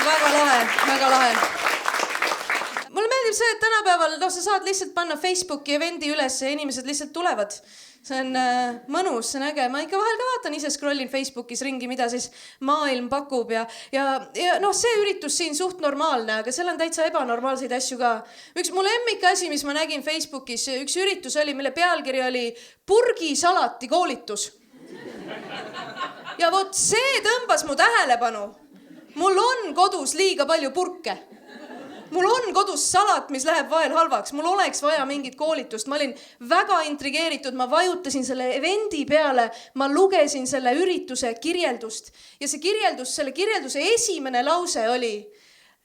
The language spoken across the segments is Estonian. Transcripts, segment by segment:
Väga lahe, väga lahe. Mulle meeldib see, et tänapäeval sa saad lihtsalt panna Facebooki evendi üles ja inimesed lihtsalt tulevad. See on mõnus, see on äge. Ma ikka vahel ka vaatan, ise scrollin Facebookis ringi, mida siis maailm pakub ja see üritus siin suht normaalne, aga seal on täitsa ebanormaalseid asju ka. Üks mu lemmikasi, mis ma nägin Facebookis, üks üritus oli, mille pealkiri oli purgisalati koolitus. Ja vot see tõmbas mu tähelepanu. Mul on kodus liiga palju purke. Mul on kodus salat, mis läheb vahel halvaks. Mul oleks vaja mingit koolitust. Ma olin väga intrigeeritud. Ma vajutasin selle evendi peale. Ma lugesin selle ürituse kirjeldust. Ja selle kirjelduse esimene lause oli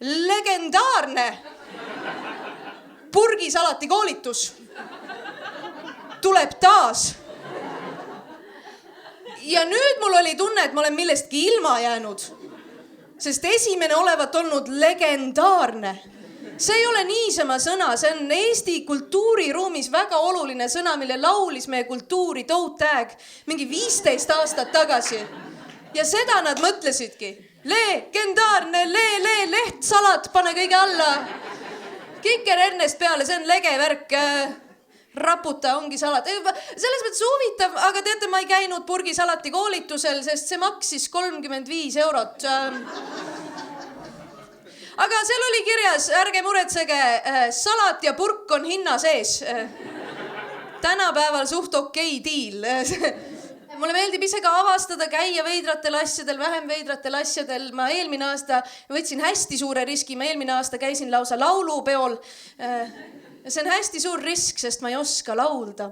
legendaarne purgisalati koolitus tuleb taas. Ja nüüd mul oli tunne, et ma olen millestki ilma jäänud. Sest esimene olevat olnud legendaarne. See ei ole niisama sõna, see on Eesti kultuuriruumis väga oluline sõna, mille laulis meie kultuuri Toad Tag mingi 15 aastat tagasi. Ja seda nad mõtlesidki. Legendaarne, leht, salat, pane kõige alla. Kiker Ernest peale, see on lege värk. Raputa ongi salat. Selles mõttes huvitav, aga teate, ma ei käinud purgisalati koolitusel, sest see maksis 35 €. Aga seal oli kirjas, ärge muretsege, salat ja purk on hinna sees. Tänapäeval suht okei diil. Mulle meeldib ise ka avastada, käia veidratel asjadel, vähem veidratel asjadel. Ma eelmine aasta võtsin hästi suure riski. Ma eelmine aasta käisin lausa laulupeol. See on hästi suur risk, sest ma ei oska laulda.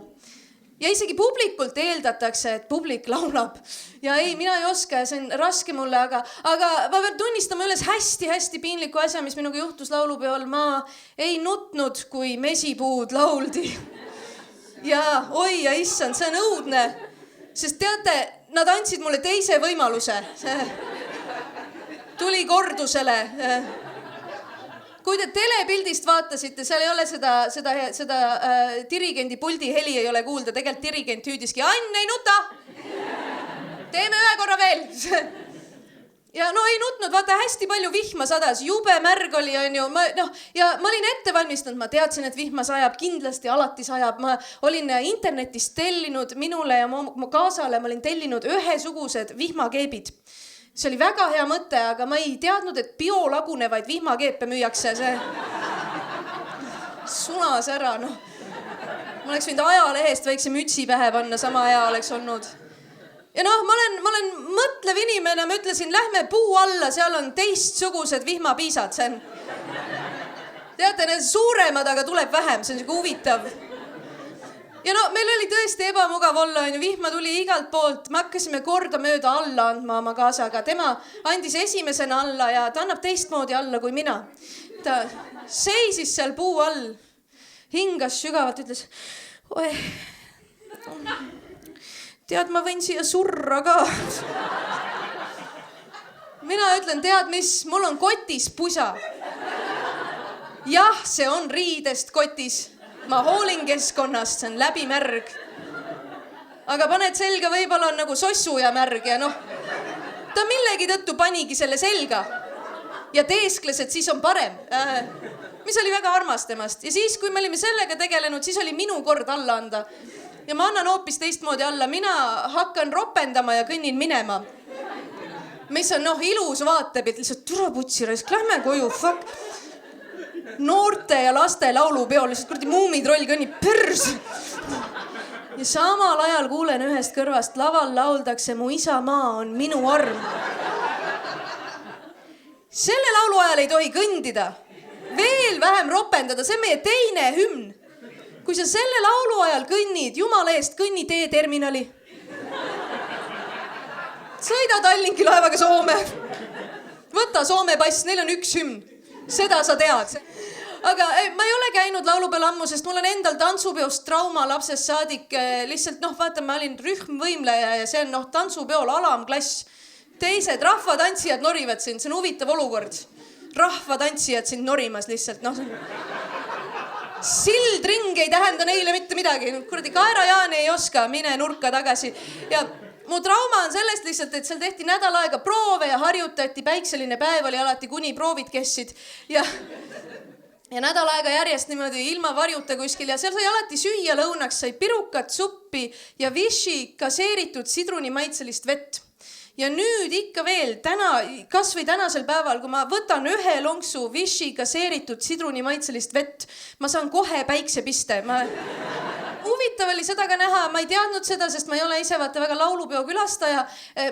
Ja isegi publikult eeldatakse, et publik laulab. Ja ei, mina ei oska ja see on raske mulle, aga ma pean tunnistama üles hästi piinliku asja, mis minuga juhtus laulupeol. Ma ei nutnud, kui mesipuud lauldi. Ja oi ja issand, see on õudne. Sest teate, nad andsid mulle teise võimaluse. Tuli kordusele. Kui te telepildist vaatasite, seal ei ole seda dirigendi puldi heli ei ole kuulda. Tegelikult dirigent hüüdiski, Ann, ei nuta! Teeme ühe korra veel! Ja ei nutnud, vaata hästi palju vihma sadas, jube märg oli, on ju. Ja ma olin ette valmistanud, ma teadsin, et vihma sajab, kindlasti alati sajab. Ma olin internetist tellinud minule ja mu kaasale, ma olin tellinud ühesugused vihmakeebid. See oli väga hea mõte, aga ma ei teadnud, et biolagunevaid vihmakeepe müüakse. See sunas ära, Ma oleks võinud ajalehest väikse mütsi pähe panna, sama hea oleks olnud. Ja ma olen mõtlev inimene, ma ütlesin, lähme puu alla, seal on teistsugused vihmapiisad. Teate, need suuremad, aga tuleb vähem, see on siuke huvitav. Ja meil oli tõesti ebamugav olla, vihma tuli igalt poolt. Me hakkasime korda mööda alla andma oma kaasaga. Tema andis esimesena alla ja ta annab teistmoodi alla kui mina. Ta seisis seal puu all, hingas sügavalt, ütles, oi, tead, ma võin siia surra ka. Mina ütlen, tead mis, mul on kotis pusa. Jah, see on riidest kotis. Ma hoolin keskkonnast, see on läbi märg. Aga paned selga, võib-olla on nagu sossu ja märg ja ta millegi tõttu panigi selle selga ja teeskles, et siis on parem. Mis oli väga armas temast. Ja siis, kui me olime sellega tegelenud, siis oli minu kord alla anda. Ja ma annan hoopis teistmoodi alla. Mina hakkan ropendama ja kõnnin minema. Mis on ilus vaatepilt, lihtsalt türaputsiraisk, lähme koju, fuck. Noorte ja laste laulupeol, lihtsalt kuradi muumitroll kõnnib pörs. Ja samal ajal kuulen ühest kõrvast, laval lauldakse, mu isamaa on minu arm. Selle laulu ajal ei tohi kõndida. Veel vähem ropendada, see on meie teine hümn. Kui sa selle laulu ajal kõnnid, jumala eest kõnni teeterminali. Sõida Tallinki laevaga Soome. Võta Soome pass, neil on üks hümn. Seda sa tead. Aga ma ei ole käinud laulupeol ammu, sest mul on endal tantsupeost trauma lapsest saadik. Lihtsalt, vaata, ma olin rühmvõimleja ja see on tantsupeol alamklass. Teised rahvatantsijad norivad sind, see on huvitav olukord. Rahvatantsijad sind norimas lihtsalt, Sildring ei tähenda neile mitte midagi. Kuradi Kaera Jaani ei oska, mine nurka tagasi. Ja mu trauma on sellest lihtsalt, et seal tehti nädal aega proove ja harjutati, päikseline päev oli alati, kuni proovid kessid ja nädal aega järjest niimoodi ilma varjuta kuskil ja seal sai alati süüa lõunaks, sai pirukat, suppi ja Vichy gaseeritud sidrunimaitselist vett. Ja nüüd ikka veel kas või tänasel päeval, kui ma võtan ühe lonksu Vichy gaseeritud sidrunimaitselist vett, ma saan kohe päiksepiste. Huvitav oli seda ka näha, ma ei teadnud seda, sest ma ei ole ise vaata väga laulupeo külastaja.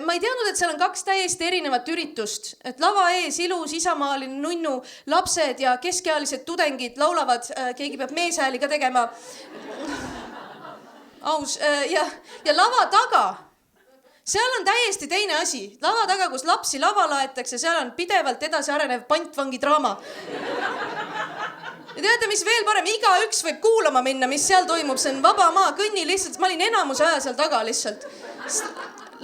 Ma ei teadnud, et seal on 2 täiesti erinevat üritust. Et lava ees ilus isamaaline nunnu, lapsed ja keskealised tudengid laulavad, keegi peab meeshääli ka tegema. Aus. Ja lava taga, seal on täiesti teine asi. Lava taga, kus lapsi lavale aetakse, seal on pidevalt edasi arenev pantvangi draama. Ja teate, mis veel parem, igaüks võib kuulama minna, mis seal toimub, see on vaba maa, kõnni lihtsalt, ma olin enamuse aja seal taga lihtsalt.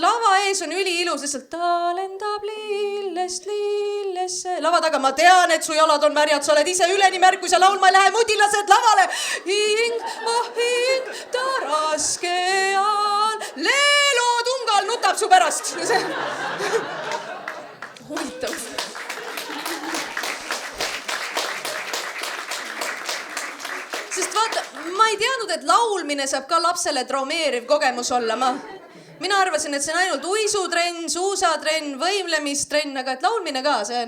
Lava ees on üliilus, lihtsalt ta lendab lillest lillesse. Lava taga, ma tean, et su jalad on märjad, sa oled ise üleni märg, kui sa laulma ei lähe, mudilased lavale. Hing, oh hing, ta raske on, Leelo tungal nutab su pärast. Huvitav. Sest vaata, ma ei teadnud, et laulmine saab ka lapsele traumeeriv kogemus olla. Mina arvasin, et see on ainult uisutrenn, suusatrenn, võimlemistrenn, aga et laulmine ka, see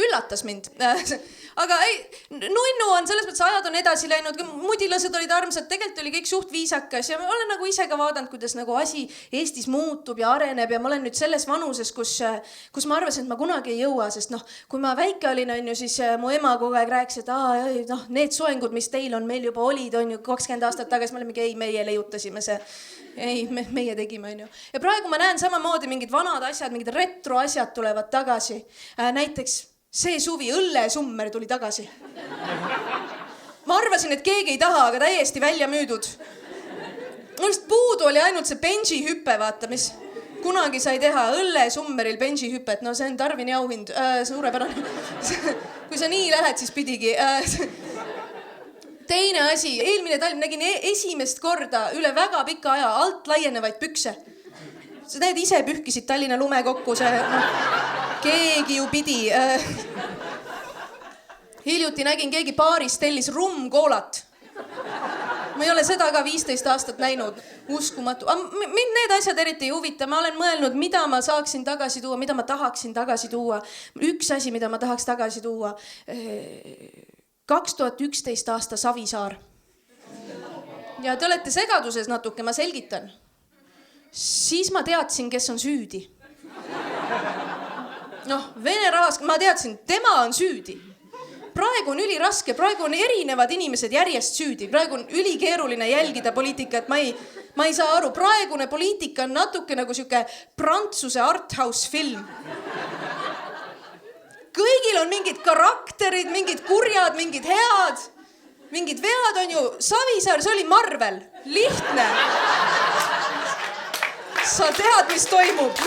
üllatas mind. Aga ei, nunnu on selles mõttes, ajad on edasi läinud, mudilased olid armsad, tegelikult oli kõik suht viisakas ja ma olen nagu ise ka vaadanud, kuidas nagu asi Eestis muutub ja areneb ja ma olen nüüd selles vanuses, kus ma arvasin, et ma kunagi ei jõua, sest kui ma väike olin, siis mu ema kogu aeg rääkis, et need soengud, mis teil on, meil juba olid, 20 aastat tagasi, me olime, meie leiutasime see. Ei, meie tegime, Ja praegu ma näen samamoodi mingid vanad asjad, mingid retroasjad tulevad tagasi. Näiteks see suvi õllesummer tuli tagasi. Ma arvasin, et keegi ei taha, aga täiesti välja müüdud. Mõnest puudu oli ainult see benji-hüppe, vaata, mis kunagi sai teha õllesummeril benji-hüppet. No see on Tarvini auhind, suurepärane. Kui sa nii lähed, siis pidigi. Teine asi, eelmine talv nägin esimest korda üle väga pika aja alt laienevaid pükse. Need ise pühkisid Tallinna lume kokku, keegi ju pidi. Hiljuti nägin, keegi baaris tellis rummkoolat. Ma ei ole seda ka 15 aastat näinud, uskumatu. Mind need asjad eriti ei huvita, ma olen mõelnud, mida ma saaksin tagasi tuua, mida ma tahaksin tagasi tuua. Üks asi, mida ma tahaks tagasi tuua. 2011 aasta Savisaar. Ja te olete segaduses natuke, ma selgitan. Siis ma teadsin, kes on süüdi. Vene rahvas, ma teadsin, tema on süüdi. Praegu on üliraske, praegu on erinevad inimesed järjest süüdi. Praegu on ülikeeruline jälgida poliitikat, ma ei saa aru. Praegune poliitika on natuke nagu siuke Prantsuse arthouse film. Kõigil on mingid karakterid, mingid kurjad, mingid head, mingid vead on ju. Savisaar, see oli Marvel. Lihtne. Sa tead, mis toimub.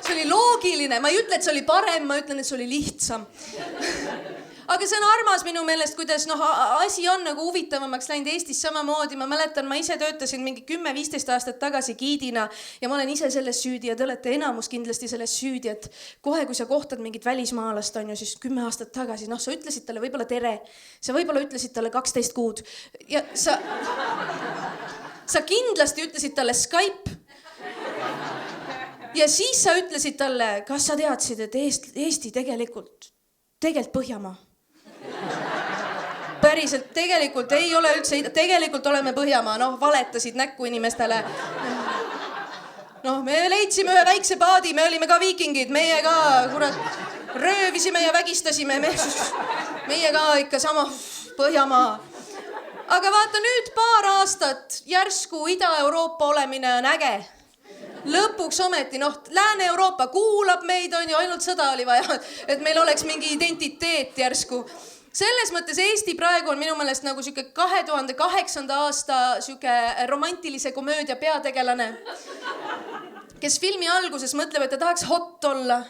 See oli loogiline. Ma ei ütle, et see oli parem, ma ütlen, et see oli lihtsam. Aga see on armas minu meelest, kuidas asi on nagu huvitavamaks läinud Eestis samamoodi. Ma mäletan, ma ise töötasin mingi 10-15 aastat tagasi giidina ja ma olen ise selles süüdi ja te olete enamus kindlasti selles süüdi, et kohe, kui sa kohtad mingit välismaalast, siis 10 aastat tagasi, sa ütlesid talle võib-olla tere, sa võib-olla ütlesid talle 12 kuud ja sa kindlasti ütlesid talle Skype. Ja siis sa ütlesid talle, kas sa teadsid, et Eesti tegelikult Põhjamaa. Päriselt, tegelikult ei ole üldse, tegelikult oleme Põhjamaa, valetasid näkku inimestele. Me leidsime ühe väikse paadi, me olime ka viikingid, meie ka, röövisime ja vägistasime, meie ka ikka sama Põhjamaa. Aga vaata nüüd paar aastat järsku Ida-Euroopa olemine on äge. Lõpuks ometi, Lääne-Euroopa kuulab meid, ainult sõda oli vaja, et meil oleks mingi identiteet järsku. Selles mõttes Eesti praegu on minu meelest nagu siuke 2008. aasta siuke romantilise komöödia peategelane, kes filmi alguses mõtleb, et ta tahaks hot olla.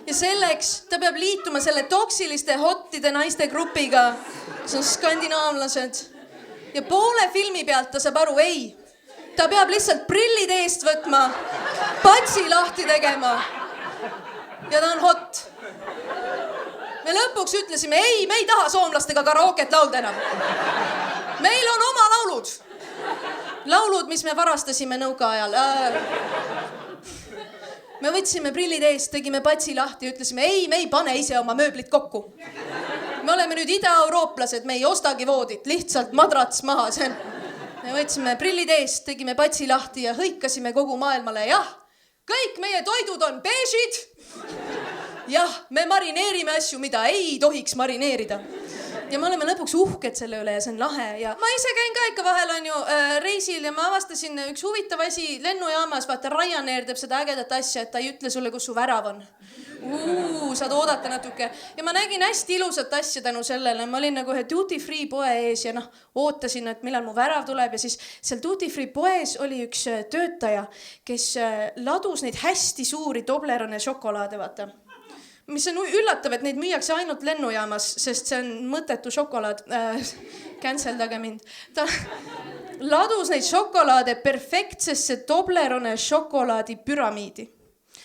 Ja selleks ta peab liituma selle toksiliste hottide naiste grupiga. See on skandinaavlased. Ja poole filmi pealt ta saab aru, ei. ta peab lihtsalt prillid eest võtma, patsi lahti tegema ja ta on hot. Me lõpuks ütlesime, ei, me ei taha soomlastega karaoket laulda enam. Meil on oma laulud. Laulud, mis me varastasime nõuka ajal. Me võtsime prillid eest, tegime patsi lahti ja ütlesime, ei, me ei pane ise oma mööblit kokku. Me oleme nüüd ida-eurooplased, me ei ostagi voodit, lihtsalt madrats maha. Me võtsime prillid eest, tegime patsi lahti ja hõikasime kogu maailmale. Jah, kõik meie toidud on beežid. Jah, me marineerime asju, mida ei tohiks marineerida. Ja me oleme lõpuks uhked selle üle ja see on lahe. Ja ma ise käin ka ikka vahel on ju reisil ja ma avastasin üks huvitav asi lennujaamas. Vaata, Ryanair teeb seda ägedat asja, et ta ei ütle sulle, kus su värav on. Saad oodata natuke. Ja ma nägin hästi ilusat asja tänu sellele. Ma olin nagu ühe duty free poe ees ja ootasin, et millal mu värav tuleb. Ja siis seal duty free poes oli üks töötaja, kes ladus neid hästi suuri Toblerone šokolaade, vaata. Mis on üllatav, et neid müüakse ainult lennujaamas, sest see on mõttetu šokolaad. Canceldage mind. Ta ladus neid šokolaade perfektsesse Toblerone šokolaadi püramiidi.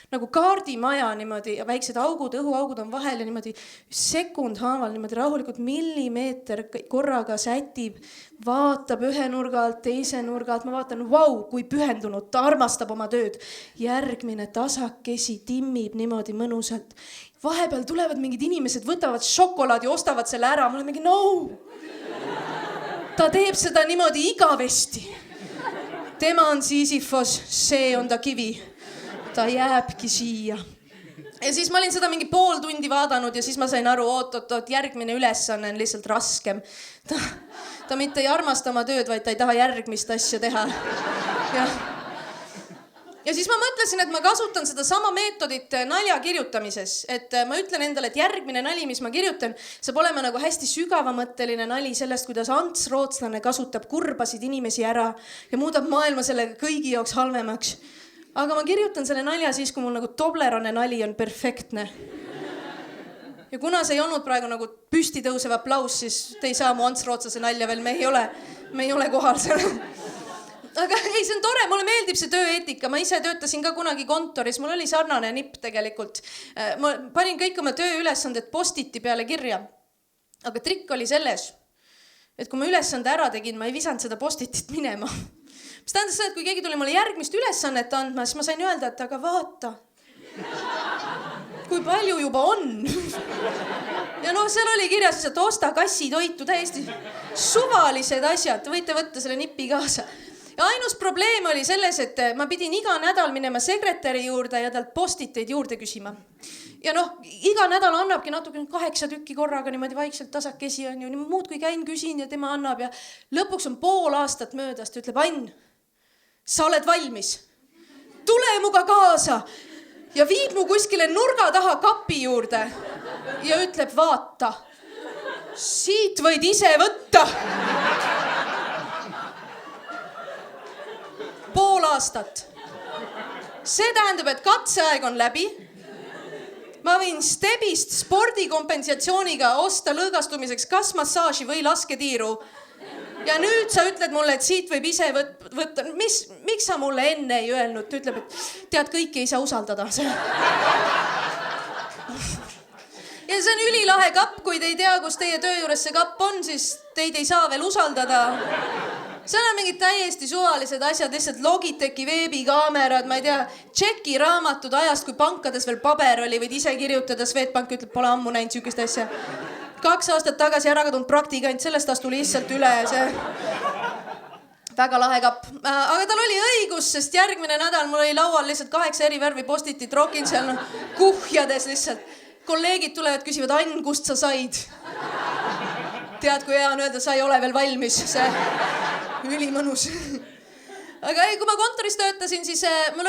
Nagu kaardimaja niimoodi ja väiksed augud, õhuaugud on vahel ja niimoodi sekund haaval niimoodi rahulikult millimeeter korraga sätib, vaatab ühe nurga alt, teise nurga alt. Ma vaatan, kui pühendunud, ta armastab oma tööd. Järgmine tasakesi timmib niimoodi mõnusalt. Vahepeal tulevad mingid inimesed, võtavad šokolaadi, ostavad selle ära. Ma olen mingi, Ta teeb seda niimoodi igavesti. Tema on Sisyphos, see on ta kivi. Ta jääbki siia. Ja siis ma olin seda mingi pool tundi vaadanud ja siis ma sain aru, oot, järgmine ülesanne on lihtsalt raskem. Ta mitte ei armasta oma tööd, vaid ta ei taha järgmist asja teha. Ja siis ma mõtlesin, et ma kasutan seda sama meetodit nalja kirjutamises. Et ma ütlen endale, et järgmine nali, mis ma kirjutan, saab olema nagu hästi sügavamõtteline nali sellest, kuidas Ants rootslane kasutab kurbasid inimesi ära ja muudab maailma sellega kõigi jaoks halvemaks. Aga ma kirjutan selle nalja siis, kui mul nagu Toblerone nali on perfektne. Ja kuna see ei olnud praegu nagu püsti tõusev aplaus, siis te ei saa mu Ants rootslase nalja veel, me ei ole kohal seal. Aga ei, see on tore, mulle meeldib see tööeetika. Ma ise töötasin ka kunagi kontoris, mul oli sarnane nipp tegelikult. Ma panin kõik oma tööülesanded postiti peale kirja. Aga trikk oli selles, et kui ma ülesande ära tegin, ma ei visanud seda postitit minema. Mis tähendas seda, et kui keegi tuli mulle järgmist ülesannet andma, siis ma sain öelda, et aga vaata, kui palju juba on. Ja seal oli kirjas, et osta kassitoitu, täiesti suvalised asjad, võite võtta selle nipi kaasa. Ja ainus probleem oli selles, et ma pidin iga nädal minema sekretäri juurde ja talt postiteid juurde küsima. Ja iga nädal annabki natuke 8 tükki korraga niimoodi vaikselt tasakesi on ju, muud kui käin küsin ja tema annab ja lõpuks on pool aastat möödast, ütleb Ann, sa oled valmis. Tule muga kaasa ja viib mu kuskile nurga taha kapi juurde ja ütleb, vaata, siit võid ise võtta. Pool aastat. See tähendab, et katseaeg on läbi. Ma võin Stebist spordikompensatsiooniga osta lõõgastumiseks kas massaaži või lasketiiru. Ja nüüd sa ütled mulle, et siit võib ise võtta. Miks sa mulle enne ei öelnud? Ta ütleb, et tead, kõiki ei saa usaldada. Ja see on ülilahe kapp, kui te ei tea, kus teie töö juures see kapp on, siis teid ei saa veel usaldada. Seal on mingid täiesti suvalised asjad, lihtsalt Logitechi veebikaamerad, ma ei tea, tšeki raamatud ajast, kui pankades veel paber oli, võid ise kirjutada, Swedbank ütleb, pole ammu näinud sükest asja. 2 aastat tagasi ära kadunud praktikant, sellest astu lihtsalt üle. See väga lahe kapp. Aga tal oli õigus, sest järgmine nädal mul oli laual lihtsalt 8 eri värvi postitit, rokin seal kuhjades lihtsalt. Kolleegid tulevad, küsivad, Ann, kust sa said? Tead, kui hea on öelda, sa ei ole veel valmis. See ülimõnus. Aga ei, kui ma kontoris töötasin, siis ma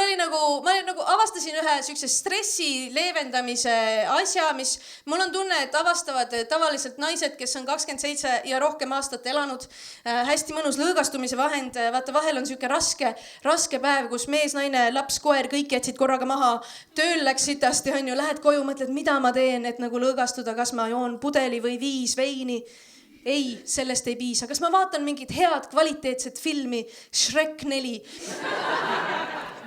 avastasin ühe sükse stressi leevendamise asja, mis mul on tunne, et avastavad tavaliselt naised, kes on 27 ja rohkem aastat elanud. Hästi mõnus lõõgastumise vahend. Vaata, vahel on süke raske päev, kus mees, naine, laps, koer, kõik jätsid korraga maha. Tööl läks sitasti, on ju, lähed koju, mõtled, mida ma teen, et nagu lõõgastuda, kas ma joon pudeli või 5 veini. ei, sellest ei piisa. Kas ma vaatan mingit head kvaliteetset filmi? Shrek 4.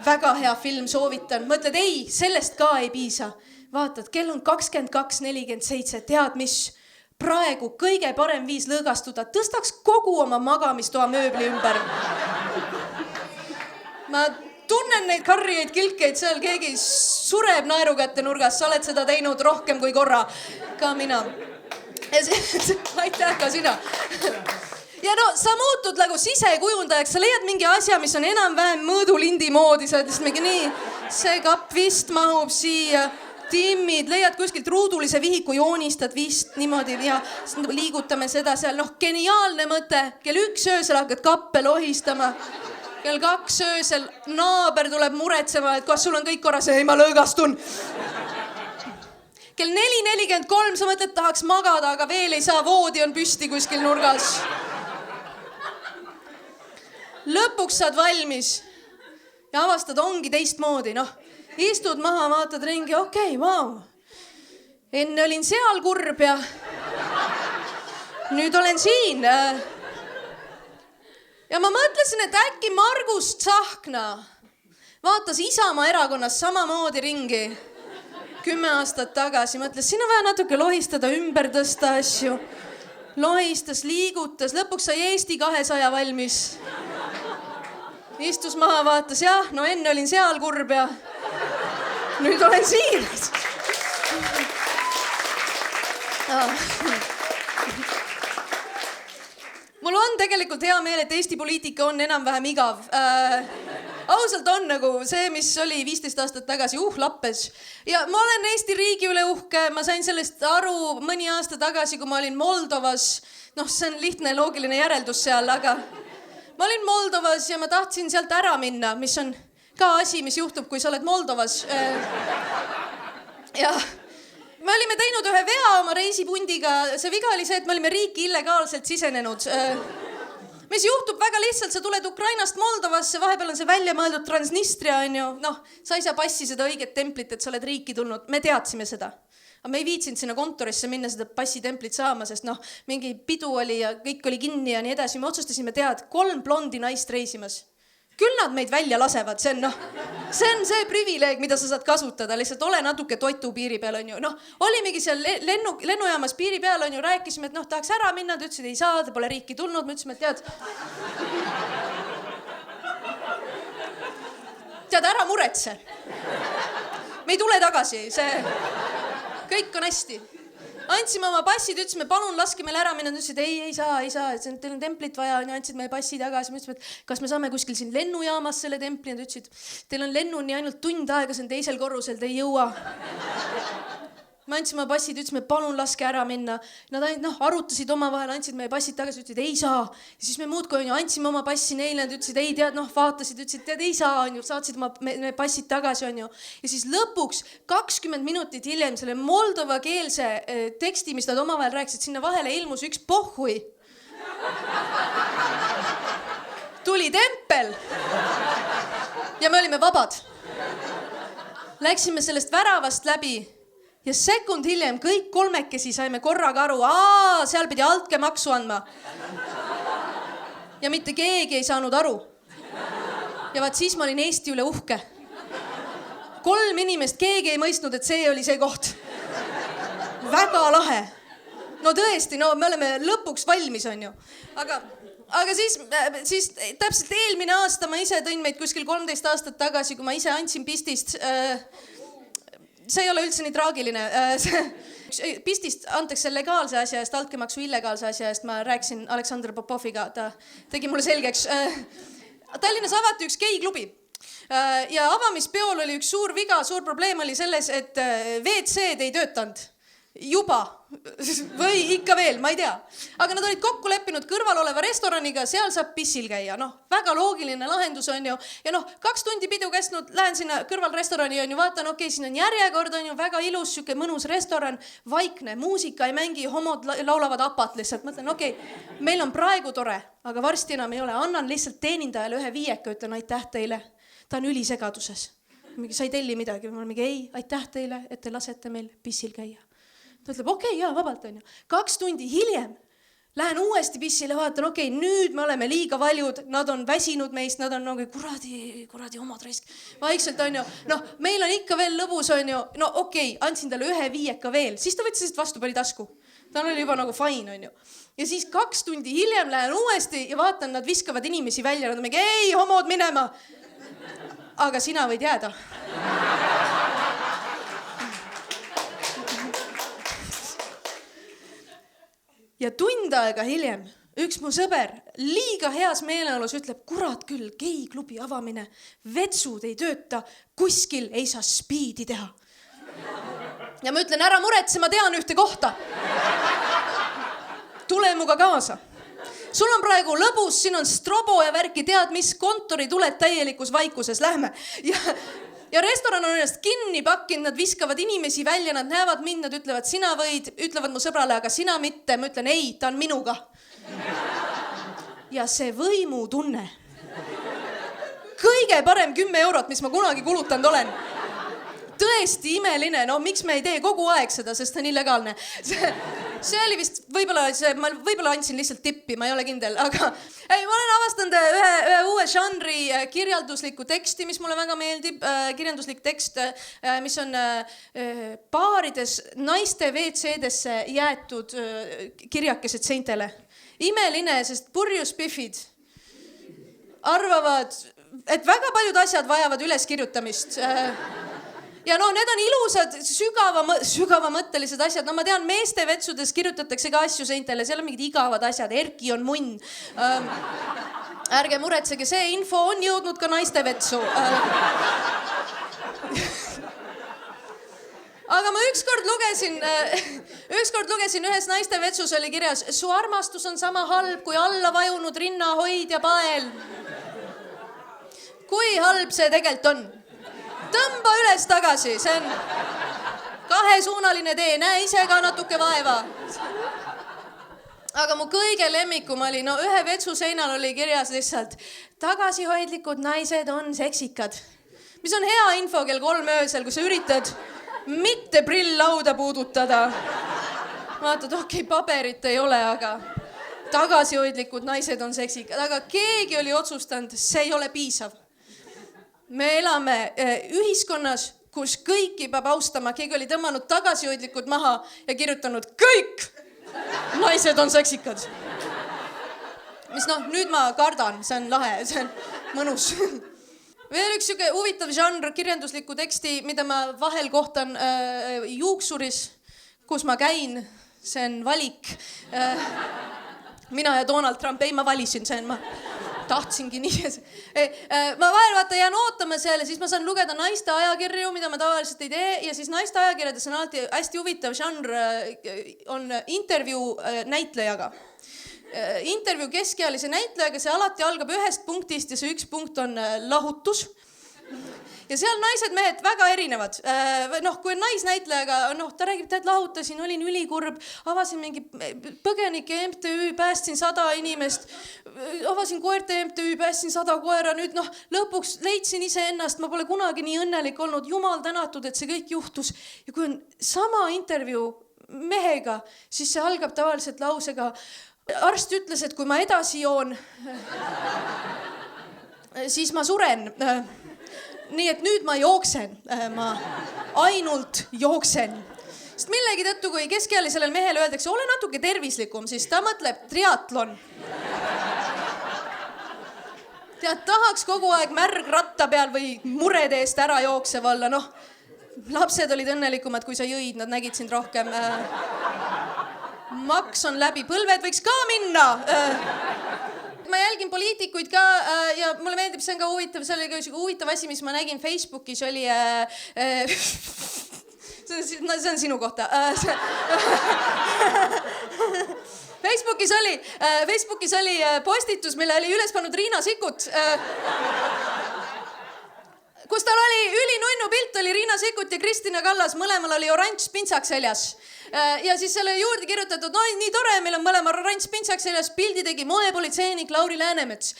Väga hea film, soovitan. Mõtled, ei, sellest ka ei piisa. Vaatad, kell on 22:47, tead mis? Praegu kõige parem viis lõõgastuda, tõstaks kogu oma magamistoa mööbli ümber. Ma tunnen neid karjeid kilkeid seal, keegi sureb naerukätte nurgas, sa oled seda teinud rohkem kui korra. Ka mina. Aitäh ka sina. Ja no sa muutud nagu sisekujundajaks, sa leiad mingi asja, mis on enam-vähem mõõdulindi moodi, sa ütlesid mingi nii, see kapp vist mahub siia, timmid, leiad kuskilt ruudulise vihiku, joonistad vist niimoodi ja liigutame seda seal, noh, geniaalne mõte, kell 1 öösel hakkad kappe lohistama, kell 2 öösel naaber tuleb muretsema, et kas sul on kõik korras, ei ma lõõgastun. Kell 4:43 sa mõtled, tahaks magada, aga veel ei saa, voodi on püsti kuskil nurgas. Lõpuks saad valmis ja avastad, ongi teistmoodi, noh. Istud maha, vaatad ringi, okei, vau. Enne olin seal kurb ja nüüd olen siin. Ja ma mõtlesin, et äkki Margus Tsahkna vaatas Isamaa erakonnas samamoodi ringi 10 aastat tagasi. Mõtles, siin on vaja natuke lohistada, ümber tõsta asju. Lohistas, liigutas, lõpuks sai Eesti 200 valmis. Istus maha, vaatas, jah, no enne olin seal kurb ja nüüd olen siin. Mul on tegelikult hea meel, et Eesti poliitika on enam-vähem igav. Ausalt on nagu see, mis oli 15 aastat tagasi, lappes. Ja ma olen Eesti riigi üle uhke, ma sain sellest aru mõni aasta tagasi, kui ma olin Moldovas. Noh, see on lihtne loogiline järeldus seal, aga ma olin Moldovas ja ma tahtsin sealt ära minna, mis on ka asi, mis juhtub, kui sa oled Moldovas. Ja me olime teinud ühe vea oma reisipundiga. See viga oli see, et me olime riiki illegaalselt sisenenud. Mis juhtub väga lihtsalt, sa tuled Ukrainast Moldovasse, vahepeal on see välja mõeldud Transnistria, on ju. Noh, sa ei saa passi seda õiget templit, et sa oled riiki tulnud. Me teadsime seda. Aga me ei viitsinud sinna kontorisse minna seda passitemplit saama, sest noh, mingi pidu oli ja kõik oli kinni ja nii edasi. Me otsustasime tead, 3 blondi naist reisimas. Küll nad meid välja lasevad, see on see privileeg, mida sa saad kasutada, lihtsalt ole natuke toitu piiri peal, on ju. Noh, olimegi seal lennujaamas piiri peal, on ju, rääkisime, et noh, tahaks ära minna, ta ütlesid, ei saa, ta pole riiki tulnud, me ütlesime, et tead, ära muretse. Me ei tule tagasi, kõik on hästi. Andsime oma passid, ütlesime, palun laske meil ära minna. Ütlesid, ei saa, teil on templit vaja. Andsid meie passi tagasi. Me ütlesime, et kas me saame kuskil siin lennujaamas selle templi. Nad ütlesid, teil on lennuni ainult tund aega, see on 2. korrusel, te ei jõua. Me andsime oma passid, ütlesime, palun laske ära minna. Nad arutasid omavahel, andsid meie passid tagasi, ütlesid, ei saa. Ja siis me muudkui andsime oma passi neile, nad ütlesid, ei tead, vaatasid, ütlesid, tead, ei saa, on ju, saatsid meie passid tagasi, on ju. Ja siis lõpuks 20 minutit hiljem selle moldova keelse teksti, mis nad omavahel rääkisid, sinna vahele ilmus üks pohhui. Tuli tempel. Ja me olime vabad. Läksime sellest väravast läbi. Ja sekund hiljem kõik 3 saime korraga aru, seal pidi altkäemaksu andma. Ja mitte keegi ei saanud aru. Ja vaat siis ma olin Eesti üle uhke. 3 inimest, keegi ei mõistnud, et see oli see koht. Väga lahe. No tõesti, no me oleme lõpuks valmis, on ju. Aga siis täpselt eelmine aasta ma ise tõin meid kuskil 13 aastat tagasi, kui ma ise andsin pistist. See ei ole üldse nii traagiline. Pistist antakse legaalse asja eest, altkäemaksu illegaalse asja eest. Ma rääkisin Aleksandr Popoviga, ta tegi mulle selgeks. Tallinnas avati üks geiklubi ja avamispeol oli üks suur viga, suur probleem oli selles, et WC-d ei töötanud. Juba või ikka veel, ma ei tea. Aga nad olid kokku leppinud kõrval oleva restoraniga, seal saab pissil käia. Noh, väga loogiline lahendus on ju. Ja noh, 2 tundi pidu kestnud, lähen sinna kõrval restorani on ju, vaatan, okei, siin on järjekord on ju, väga ilus, süke mõnus restoran, vaikne, muusika ei mängi, homod laulavad apat lihtsalt. Mõtlen, okei, meil on praegu tore, aga varsti enam ei ole. Annan lihtsalt teenindajale 1 viieka, ütlen aitäh teile. Ta on ülisegaduses. Sa ei telli midagi. Ma olen mingi, ei, aitäh teile, et te lasete meil pissil käia. Ta ütleb, okei, jaa, vabalt on ju. 2 tundi hiljem Lähen uuesti pissile, vaatan, okei, nüüd me oleme liiga valjud, nad on väsinud meist, nad on nagu kuradi omad raisk. Vaikselt on ju, noh, meil on ikka veel lõbus on ju, no okei, andsin talle 1 viieka veel, siis ta võttis vastu, pani tasku. Ta oli juba nagu fine on ju. Ja siis 2 tundi hiljem lähen uuesti ja vaatan, nad viskavad inimesi välja, nad on mingi, ei, homod minema. Aga sina võid jääda. Ja tund aega hiljem üks mu sõber liiga heas meeleolus ütleb, kurat küll, geiklubi avamine, vetsud ei tööta, kuskil ei saa spiidi teha. Ja ma ütlen, ära muretse, ma tean ühte kohta. Tule muga kaasa. Sul on praegu lõbus, siin on strobo ja värki, tead mis, kontori tuled täielikus vaikuses, lähme. Ja restoran on ennast kinni pakkinud, nad viskavad inimesi välja, nad näevad mind, nad ütlevad, sina võid, ütlevad mu sõbrale, aga sina mitte. Ma ütlen, ei, ta on minuga. Ja see võimu tunne. Kõige parem 10 eurot, mis ma kunagi kulutanud olen. Tõesti imeline, no miks me ei tee kogu aeg seda, sest see on illegaalne. See oli vist, võib-olla andsin lihtsalt tippi, ma ei ole kindel, aga ei, ma olen avastanud ühe uue žanri kirjanduslikku teksti, mis mulle väga meeldib. Kirjanduslik tekst, mis on baarides naiste WC-desse jäetud kirjakesed seintele. Imeline, sest purjus piffid arvavad, et väga paljud asjad vajavad üleskirjutamist. Ja no, need on ilusad, sügavamõttelised asjad. No ma tean, meeste vetsudes kirjutatakse ka asju seintele, seal on mingid igavad asjad, Erki on munn. Ärge muretsege, see info on jõudnud ka naiste vetsu. Aga ma ükskord lugesin ühes naiste vetsus oli kirjas, su armastus on sama halb kui alla vajunud rinnahoid ja pael. Kui halb see tegelikult on? Tõmba üles tagasi, see on 2-suunaline tee, näe ise ka natuke vaeva. Aga mu kõige lemmikum oli, no ühe vetsu seinal oli kirjas lihtsalt, tagasihoidlikud naised on seksikad. Mis on hea info kell 3 öösel, kui sa üritad mitte prill-lauda puudutada. Vaatad, okei, paberit ei ole, aga tagasihoidlikud naised on seksikad. Aga keegi oli otsustanud, see ei ole piisav. Me elame ühiskonnas, kus kõiki peab austama. Keegi oli tõmmanud tagasihoidlikud maha ja kirjutanud kõik naised on seksikad. Mis noh, nüüd ma kardan, see on lahe, see on mõnus. Veel üks huvitav žanr kirjanduslikku teksti, mida ma vahel kohtan juuksuris, kus ma käin. See on valik. Mina ja Donald Trump, ei ma valisin, see on ma tahtsingi nii. Ma vahel vaata jään ootama seal ja siis ma saan lugeda naiste ajakirju, mida ma tavaliselt ei tee. Ja siis naiste ajakirjades on alati hästi huvitav žanr, on intervjuu näitlejaga. Intervjuu keskealise näitlejaga, see alati algab ühest punktist ja see üks punkt on lahutus. Ja seal naised, mehed väga erinevad. Noh, kui on naisnäitlejaga, noh, ta räägib, et lahutasin, olin ülikurb, avasin mingi põgenike MTÜ, päästsin 100 inimest, avasin koerte MTÜ, päästsin 100 koera, nüüd noh, lõpuks leidsin ise ennast, ma pole kunagi nii õnnelik olnud, jumal tänatud, et see kõik juhtus. Ja kui on sama intervjuu mehega, siis see algab tavaliselt lausega, arst ütles, et kui ma edasi joon, siis ma suren. Nii et nüüd ma jooksen, ma ainult jooksen. Sest millegi tõttu, kui keskealisele mehele öeldakse, ole natuke tervislikum, siis ta mõtleb triatlon. Tead, tahaks kogu aeg märg ratta peal või murede eest ära jooksev olla. Noh, lapsed olid õnnelikumad, kui sa jõid, nad nägid sind rohkem. Maks on läbi, põlved võiks ka minna. Ma jälgin poliitikuid ka ja mulle meeldib, see on ka huvitav, see oli ka üks huvitav asi, mis ma nägin Facebookis oli see on sinu kohta. Facebookis oli postitus, mille oli üles pannud Riina Sikkut. Kus tal oli ülinunnu pilt, oli Riina Sikkut ja Kristina Kallas, mõlemal oli oranž pintsak seljas. Ja siis selle juurde kirjutatud, no nii tore, meil on mõlemal oranž pintsak seljas, pildi tegi moepolitseinik Lauri Läänemets.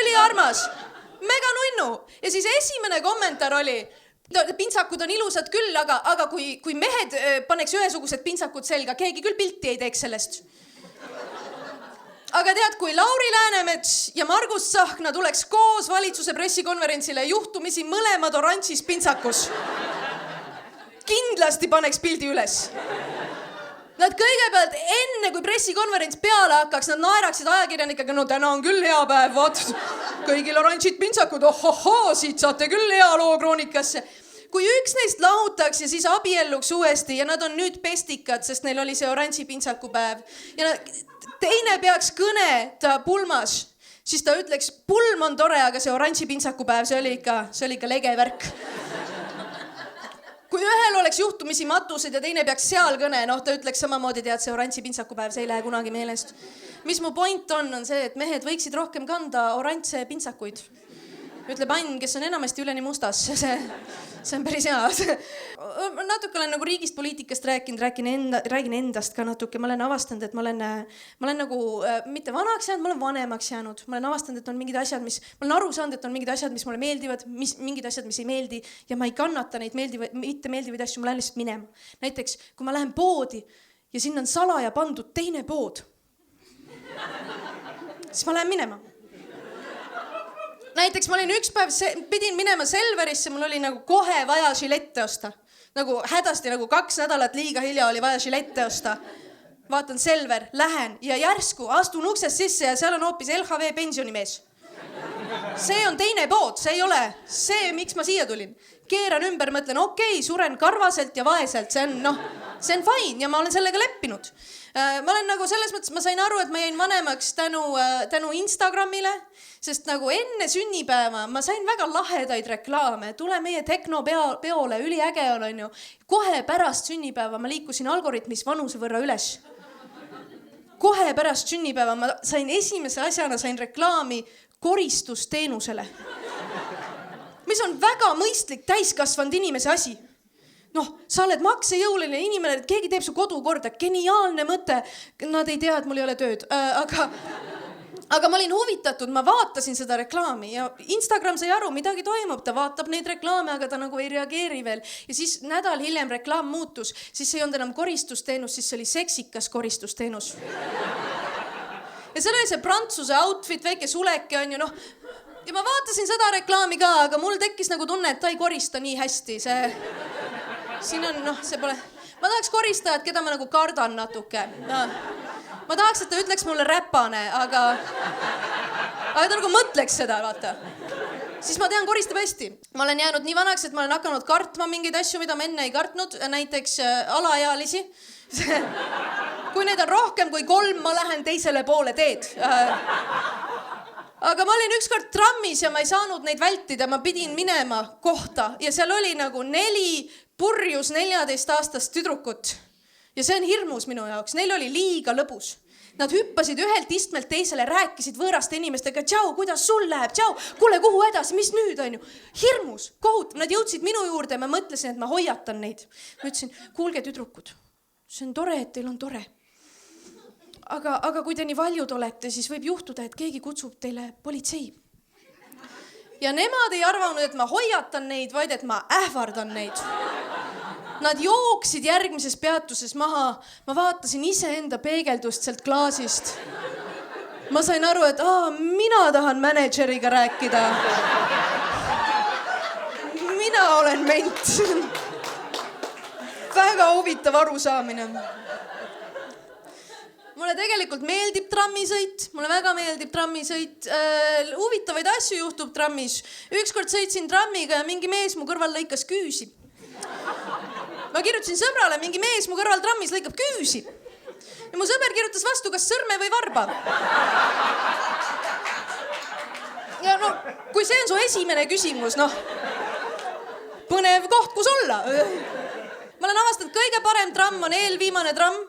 Üliarmas, mega nunnu. Ja siis esimene kommentaar oli, pintsakud on ilusad küll, aga kui mehed paneks ühesugused pintsakud selga, keegi küll pilti ei teeks sellest. aga tead, kui Lauri Läänemets ja Margus Tsahkna tuleks koos valitsuse pressikonverentsile juhtumisi mõlemad oranžis pintsakus, kindlasti paneks pildi üles. Nad kõigepealt enne, kui pressikonverents peale hakkaks, nad naeraksid ajakirjanikega, no täna on küll hea päev, vaat kõigil oranžid pintsakud, ohohoo, siit saate küll hea loo kroonikasse. Kui üks neist lahutaks ja siis abielluks uuesti ja nad on nüüd pestikad, sest neil oli see oranži pintsaku päev ja teine peaks kõne ta pulmas, siis ta ütleks, pulm on tore, aga see oranži pintsaku päev, see oli ikka lege värk. Kui ühel oleks juhtumisi matused ja teine peaks seal kõne, ta ütleks samamoodi, tead, see oranži pintsaku päev, see ei lähe kunagi meelest. Mis mu point on see, et mehed võiksid rohkem kanda oranže pintsakuid. Ütleb Ann, kes on enamasti üleni mustas. See on päris hea. Ma natuke olen nagu riigist poliitikast räägin endast ka natuke. Ma olen avastanud, et ma olen nagu mitte vanaks jäänud, ma olen vanemaks jäänud. Ma olen avastanud, et on mingid asjad, ma olen aru saanud, et on mingid asjad, mis mulle meeldivad, mingid asjad, mis ei meeldi ja ma ei kannata neid mitte meeldivaid asju, ma lähen lihtsalt minema. Näiteks, kui ma lähen poodi ja sinna on salaja pandud teine pood, siis ma lähen minema. Näiteks ma olin üks päev, pidin minema Selverisse, mul oli nagu kohe vaja žilette osta. Nagu hädasti, nagu 2 nädalat liiga hilja oli vaja žilette osta. Vaatan Selver, lähen ja järsku astun uksest sisse ja seal on hoopis LHV pensionimees. See on teine pood, see ei ole see, miks ma siia tulin. Keeran ümber, mõtlen, okei, suren karvaselt ja vaeselt, see on fine ja ma olen sellega leppinud. Ma olen nagu selles mõttes, ma sain aru, et ma jäin vanemaks tänu Instagramile, sest nagu enne sünnipäeva ma sain väga lahedaid reklaame. Tule meie teknopeole, üliäge on ju. Kohe pärast sünnipäeva ma liikusin algoritmis vanuse võrra üles. Kohe pärast sünnipäeva ma sain esimese asjana reklaami koristusteenusele, mis on väga mõistlik täiskasvanud inimese asi. Sa oled maksejõuline inimene, et keegi teeb su kodu korda, geniaalne mõte. Nad ei tea, et mul ei ole tööd, aga ma olin huvitatud, ma vaatasin seda reklaami ja Instagram sai aru, midagi toimub, ta vaatab neid reklaame, aga ta nagu ei reageeri veel. Ja siis nädal hiljem reklaam muutus, siis see ei olnud enam koristusteenus, siis see oli seksikas koristusteenus. Ja seal oli see prantsuse outfit, väike suleke on ju, ja ma vaatasin seda reklaami ka, aga mul tekkis nagu tunne, et ta ei korista nii hästi, siin on, see pole... Ma tahaks koristajat, keda ma nagu kardan natuke. Ma tahaks, et ta ütleks mulle räpane, aga ta nagu mõtleks seda, vaata. Siis ma tean, koristab hästi. Ma olen jäänud nii vanaks, et ma olen hakanud kartma mingeid asju, mida ma enne ei kartnud. Näiteks alaealisi. Kui neid on rohkem kui 3, ma lähen teisele poole teed. Aga ma olin ükskord trammis ja ma ei saanud neid vältida. Ma pidin minema kohta ja seal oli nagu 4 purjus 14-aastast tüdrukut. Ja see on hirmus minu jaoks. Neil oli liiga lõbus. Nad hüppasid ühelt istmelt teisele, rääkisid võõraste inimestega. Tšau, kuidas sul läheb? Tšau, kuule, kuhu edasi? Mis nüüd on ju? Hirmus, kohutav. Nad jõudsid minu juurde ja ma mõtlesin, et ma hoiatan neid. Ma ütlesin, kuulge tüdrukud, see on tore, et teil on tore. Aga kui te nii valjud olete, siis võib juhtuda, et keegi kutsub teile politsei. Ja nemad ei arvanud, et ma hoiatan neid, vaid et ma ähvardan neid. Nad jooksid järgmises peatuses maha. Ma vaatasin iseenda peegeldust sealt klaasist. Ma sain aru, et mina tahan mänedžeriga rääkida. Mina olen ment. Väga huvitav arusaamine. Mulle tegelikult meeldib trammisõit. Mulle väga meeldib trammisõit. Huvitavaid asju juhtub trammis. Ükskord sõitsin trammiga ja mingi mees mu kõrval lõikas küüsi. Ma kirjutasin sõbrale, mingi mees mu kõrval trammis lõikab küüsi. Ja mu sõber kirjutas vastu, kas sõrme või varba. Ja kui see on su esimene küsimus, põnev koht, kus olla. Ma olen avastanud, kõige parem tramm on eelviimane tramm.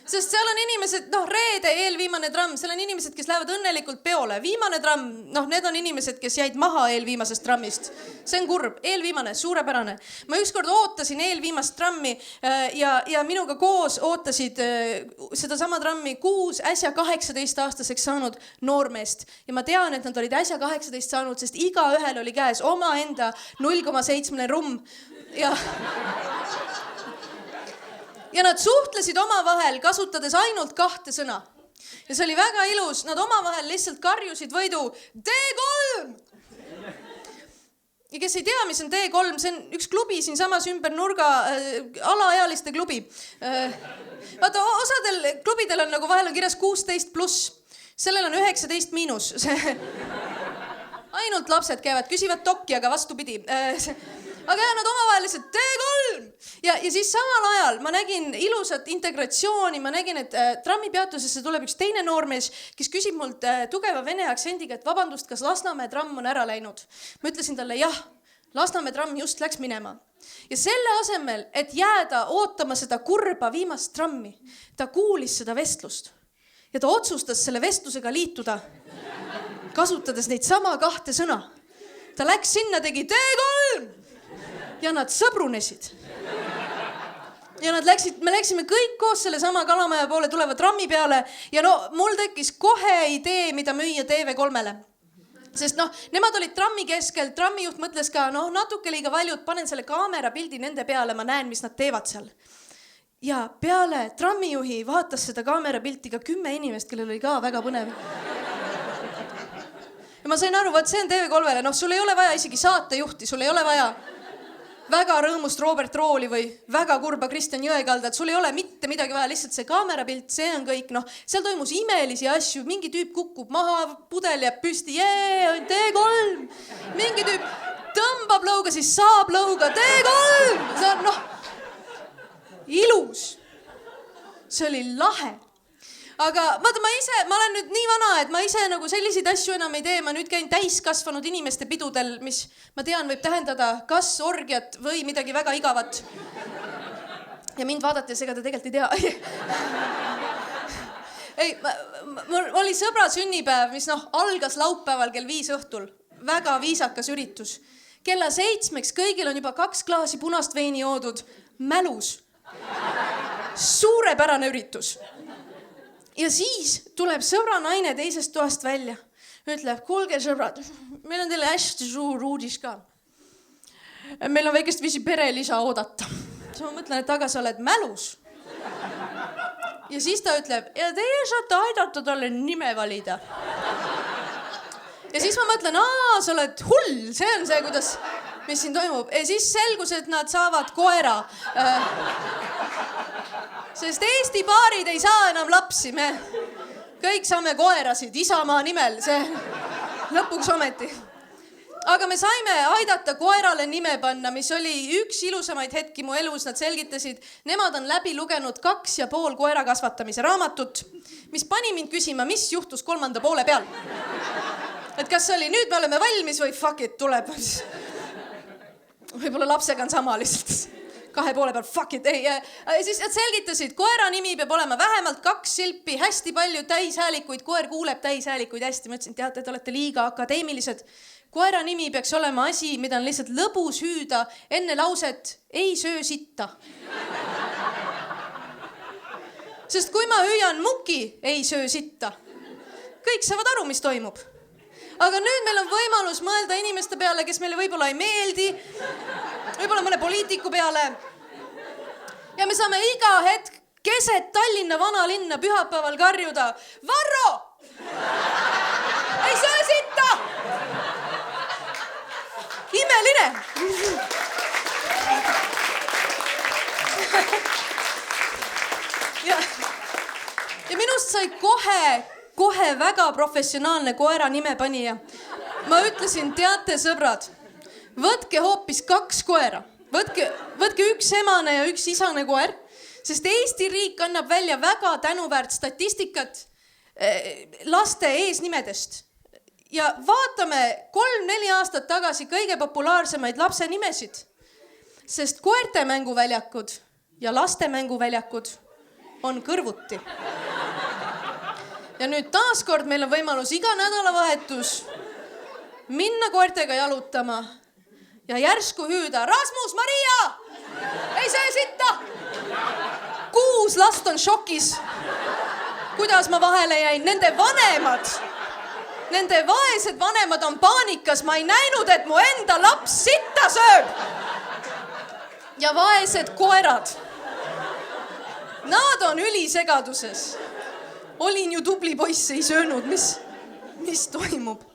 Sest seal on inimesed, reede eelviimane tramm, seal on inimesed, kes lähevad õnnelikult peole. Viimane tramm, need on inimesed, kes jäid maha eelviimasest trammist. See on kurb, eelviimane, suurepärane. Ma ükskord ootasin eelviimast trammi ja minuga koos ootasid seda sama trammi 6 äsja 18-aastaseks saanud noormeest. Ja ma tean, et nad olid äsja 18 saanud, sest iga ühel oli käes oma enda 0,7 rumm. Ja nad suhtlesid omavahel, kasutades ainult 2 sõna. Ja see oli väga ilus, nad omavahel lihtsalt karjusid võidu D3! Ja kes ei tea, mis on D3, see on üks klubi siinsamas ümber nurga, alaealiste klubi. Vaata, osadel klubidel on nagu vahel on kirjas 16+, sellel on 19 miinus. Ainult lapsed käivad, küsivad dokki, aga vastupidi. Aga jah, nad omavahel lihtsalt D3! Ja siis samal ajal ma nägin ilusat integratsiooni, ma nägin, et trammipeatusesse tuleb üks teine noormees, kes küsib mult tugeva vene aktsendiga, et vabandust, kas Lasnamäe tramm on ära läinud. Ma ütlesin talle, jah, Lasnamäe tramm just läks minema. Ja selle asemel, et jääda ootama seda kurba viimast trammi, ta kuulis seda vestlust. Ja ta otsustas selle vestlusega liituda, kasutades neid sama 2 sõna. Ta läks sinna, tegi D3! Ja nad sõbrunesid. Ja me läksime kõik koos selle sama Kalamaja poole tuleva trammi peale ja mul tekkis kohe idee, mida müüa TV3-le. Sest nemad olid trammi keskel, trammijuht mõtles ka, natuke liiga valjud, panen selle kaamera pildi nende peale, ma näen, mis nad teevad seal. Ja peale trammijuhi vaatas seda kaamera pilti ka 10 inimest, kellel oli ka väga põnev. Ja ma sain aru, see on TV3-le, sul ei ole vaja isegi saatejuhti, sul ei ole vaja väga rõõmust Robert Rooli või väga kurba Kristjan Jõekaldat, sul ei ole mitte midagi vaja, lihtsalt see kaamerapilt, see on kõik, seal toimus imelisi asju, mingi tüüp kukub maha, pudel jääb püsti, D3, mingi tüüp tõmbab lõuga, siis saab lõuga, D3, see on ilus, see oli lahe. Aga vaata, ma olen nüüd nii vana, et ma ise nagu selliseid asju enam ei tee. Ma nüüd käin täiskasvanud inimeste pidudel, mis ma tean võib tähendada kas orgiat või midagi väga igavat. Ja mind vaadates, ega ta tegelikult ei tea. Ei, mul oli sõbra sünnipäev, mis algas laupäeval kell 5 õhtul. Väga viisakas üritus. Kella 7 kõigil on juba 2 klaasi punast veini joodud. Mälus. Suurepärane üritus. Ja siis tuleb sõbra naine teisest toast välja. Ütleb, kuulge sõbrad, meil on teile hästi suur uudis ka. Meil on väikest viisi perelisa oodata. Siis ma mõtlen, et aga sa oled mälus. Ja siis ta ütleb, ja teie saate aidata talle nime valida. Ja siis ma mõtlen, sa oled hull, see on see, mis siin toimub. Ja siis selgus, et nad saavad koera. Sest Eesti paarid ei saa enam lapsi, me kõik saame koerasid Isamaa nimel, see lõpuks ometi. Aga me saime aidata koerale nime panna, mis oli üks ilusamaid hetki mu elus, nad selgitasid. Nemad on läbi lugenud 2,5 koera kasvatamise raamatut, mis pani mind küsima, mis juhtus 3. poole peal. Et kas oli, nüüd me oleme valmis või fuck it, tuleb. Võib-olla lapsega on sama lihtsalt. 2 poole peal, fuck it, ei. Siis nad selgitasid, koera nimi peab olema vähemalt 2 silpi, hästi palju täishäälikuid, koer kuuleb täishäälikuid hästi. Ma ütlesin, teate, te olete liiga akadeemilised. Koera nimi peaks olema asi, mida on lihtsalt lõbus hüüda enne lauset, ei söö sitta. Sest kui ma hüüan muki, ei söö sitta, kõik saavad aru, mis toimub. Aga nüüd meil on võimalus mõelda inimeste peale, kes meile võib-olla ei meeldi, võib-olla mõne poliitiku peale. Ja me saame iga hetk keset Tallinna vanalinna pühapäeval karjuda. Varro! Ei söö sitta! Imeline! Ja minust sai kohe väga professionaalne koera nime panija. Ma ütlesin, teate sõbrad, võtke hoopis 2 koera. Võtke üks emane ja üks isane koer, sest Eesti riik annab välja väga tänuväärt statistikat laste eesnimedest. Ja vaatame 3-4 aastat tagasi kõige populaarsemaid lapse nimesid, sest koerte mänguväljakud ja laste mänguväljakud on kõrvuti. Ja nüüd taaskord meil on võimalus iga nädalavahetus minna koertega jalutama ja järsku hüüda, Rasmus, Maria, ei söö sitta! 6 last on šokis. Kuidas ma vahele jäin? Nende vaesed vanemad on paanikas. Ma ei näinud, et mu enda laps sitta sööb. Ja vaesed koerad. Nad on ülisegaduses. olin ju tubli poiss, ei söönud, mis toimub?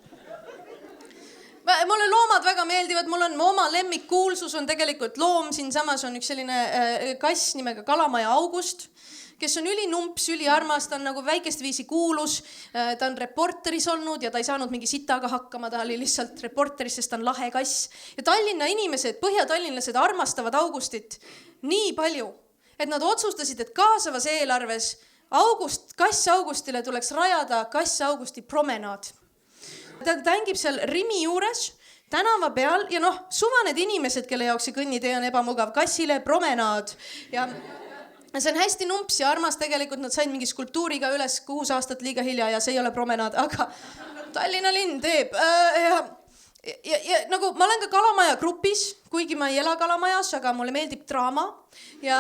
Mulle loomad väga meeldivad, mul on oma lemmikkuulsus on tegelikult loom, siin samas on üks selline kass nimega Kalamaja August, kes on ülinumps, üliarmas, ta on nagu väikest viisi kuulus, ta on reporteris olnud ja ta ei saanud mingi sitaga hakkama, ta oli lihtsalt reporteris, sest ta on lahe kass. Ja Tallinna inimesed, põhjatallinlased armastavad Augustit nii palju, et nad otsustasid, et kaasavas eelarves Kass Augustile tuleks rajada Kass Augusti promenaad. Ta tängib seal Rimi juures, tänava peal ja suvaned inimesed, kelle jaoks see kõnnitee on ebamugav, kassile promenaad. Ja see on hästi numps ja armas tegelikult, nad said mingi skulptuuriga üles 6 aastat liiga hilja ja see ei ole promenaad, aga Tallinna linn teeb. Ja nagu ma olen ka Kalamaja grupis, kuigi ma ei ela Kalamajas, aga mulle meeldib draama ja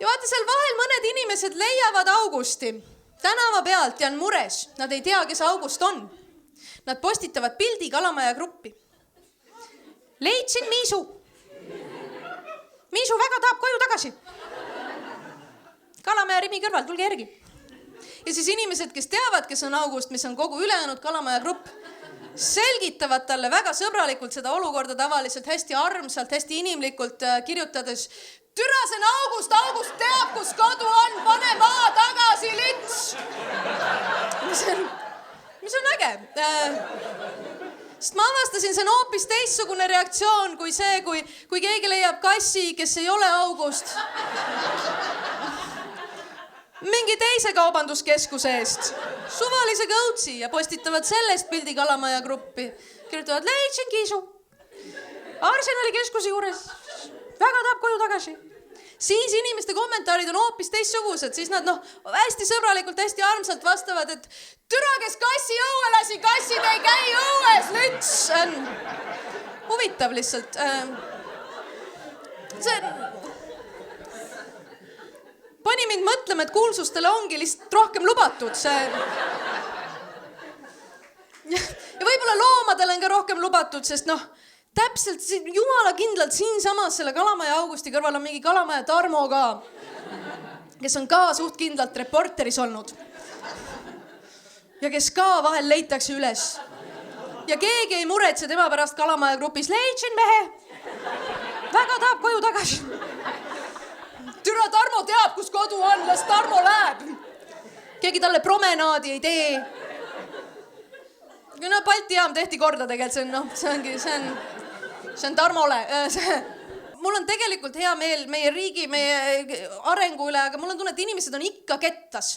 vaata seal vahel mõned inimesed leiavad Augusti tänava pealt ja on mures. Nad ei tea, kes August on. Nad postitavad pildi Kalamaja gruppi. Leidsin Miisu. Miisu väga tahab koju tagasi. Kalamaja Rimi kõrval, tulge järgi. Ja siis inimesed, kes teavad, kes on August, mis on kogu ülejäänud Kalamaja grupp, selgitavad talle väga sõbralikult seda olukorda tavaliselt hästi armsalt, hästi inimlikult kirjutades Türa, see on August teab, kus kodu on, pane maa tagasi, lits! Mis on äge. Sest ma avastasin, see on hoopis teistsugune reaktsioon kui see, kui keegi leiab kassi, kes ei ole August. Mingi teise kaubanduskeskuse eest. Suvalise kõutsi ja postitavad sellest pildi Kalamaja gruppi. Kirjutavad, leidsin Kiisu. Arsenali keskuse juures. Väga tahab koju tagasi. Siis inimeste kommentaarid on hoopis teistsugused. Siis nad hästi sõbralikult, hästi armsalt vastavad, et türa, kes kassi õue lasi, kassid ei käi õues, lüts. Huvitav lihtsalt. See pani mind mõtlema, et kuulsustele ongi lihtsalt rohkem lubatud. Ja võib-olla loomadele on ka rohkem lubatud, sest täpselt jumala kindlalt siinsamas selle Kalamaja Augusti kõrval on mingi Kalamaja Tarmo ka, kes on ka suht kindlalt reporteris olnud. Ja kes ka vahel leitakse üles. Ja keegi ei muretse tema pärast Kalamaja grupis. Leidsin mehe. Väga tahab koju tagasi. Türa, Tarmo teab, kus kodu on, las Tarmo läheb. Keegi talle promenaadi ei tee. Balti jaam tehti korda tegelikult, see on Tarmole. Mul on tegelikult hea meel meie riigi, meie arengu üle, aga mul on tunne, et inimesed on ikka kettas.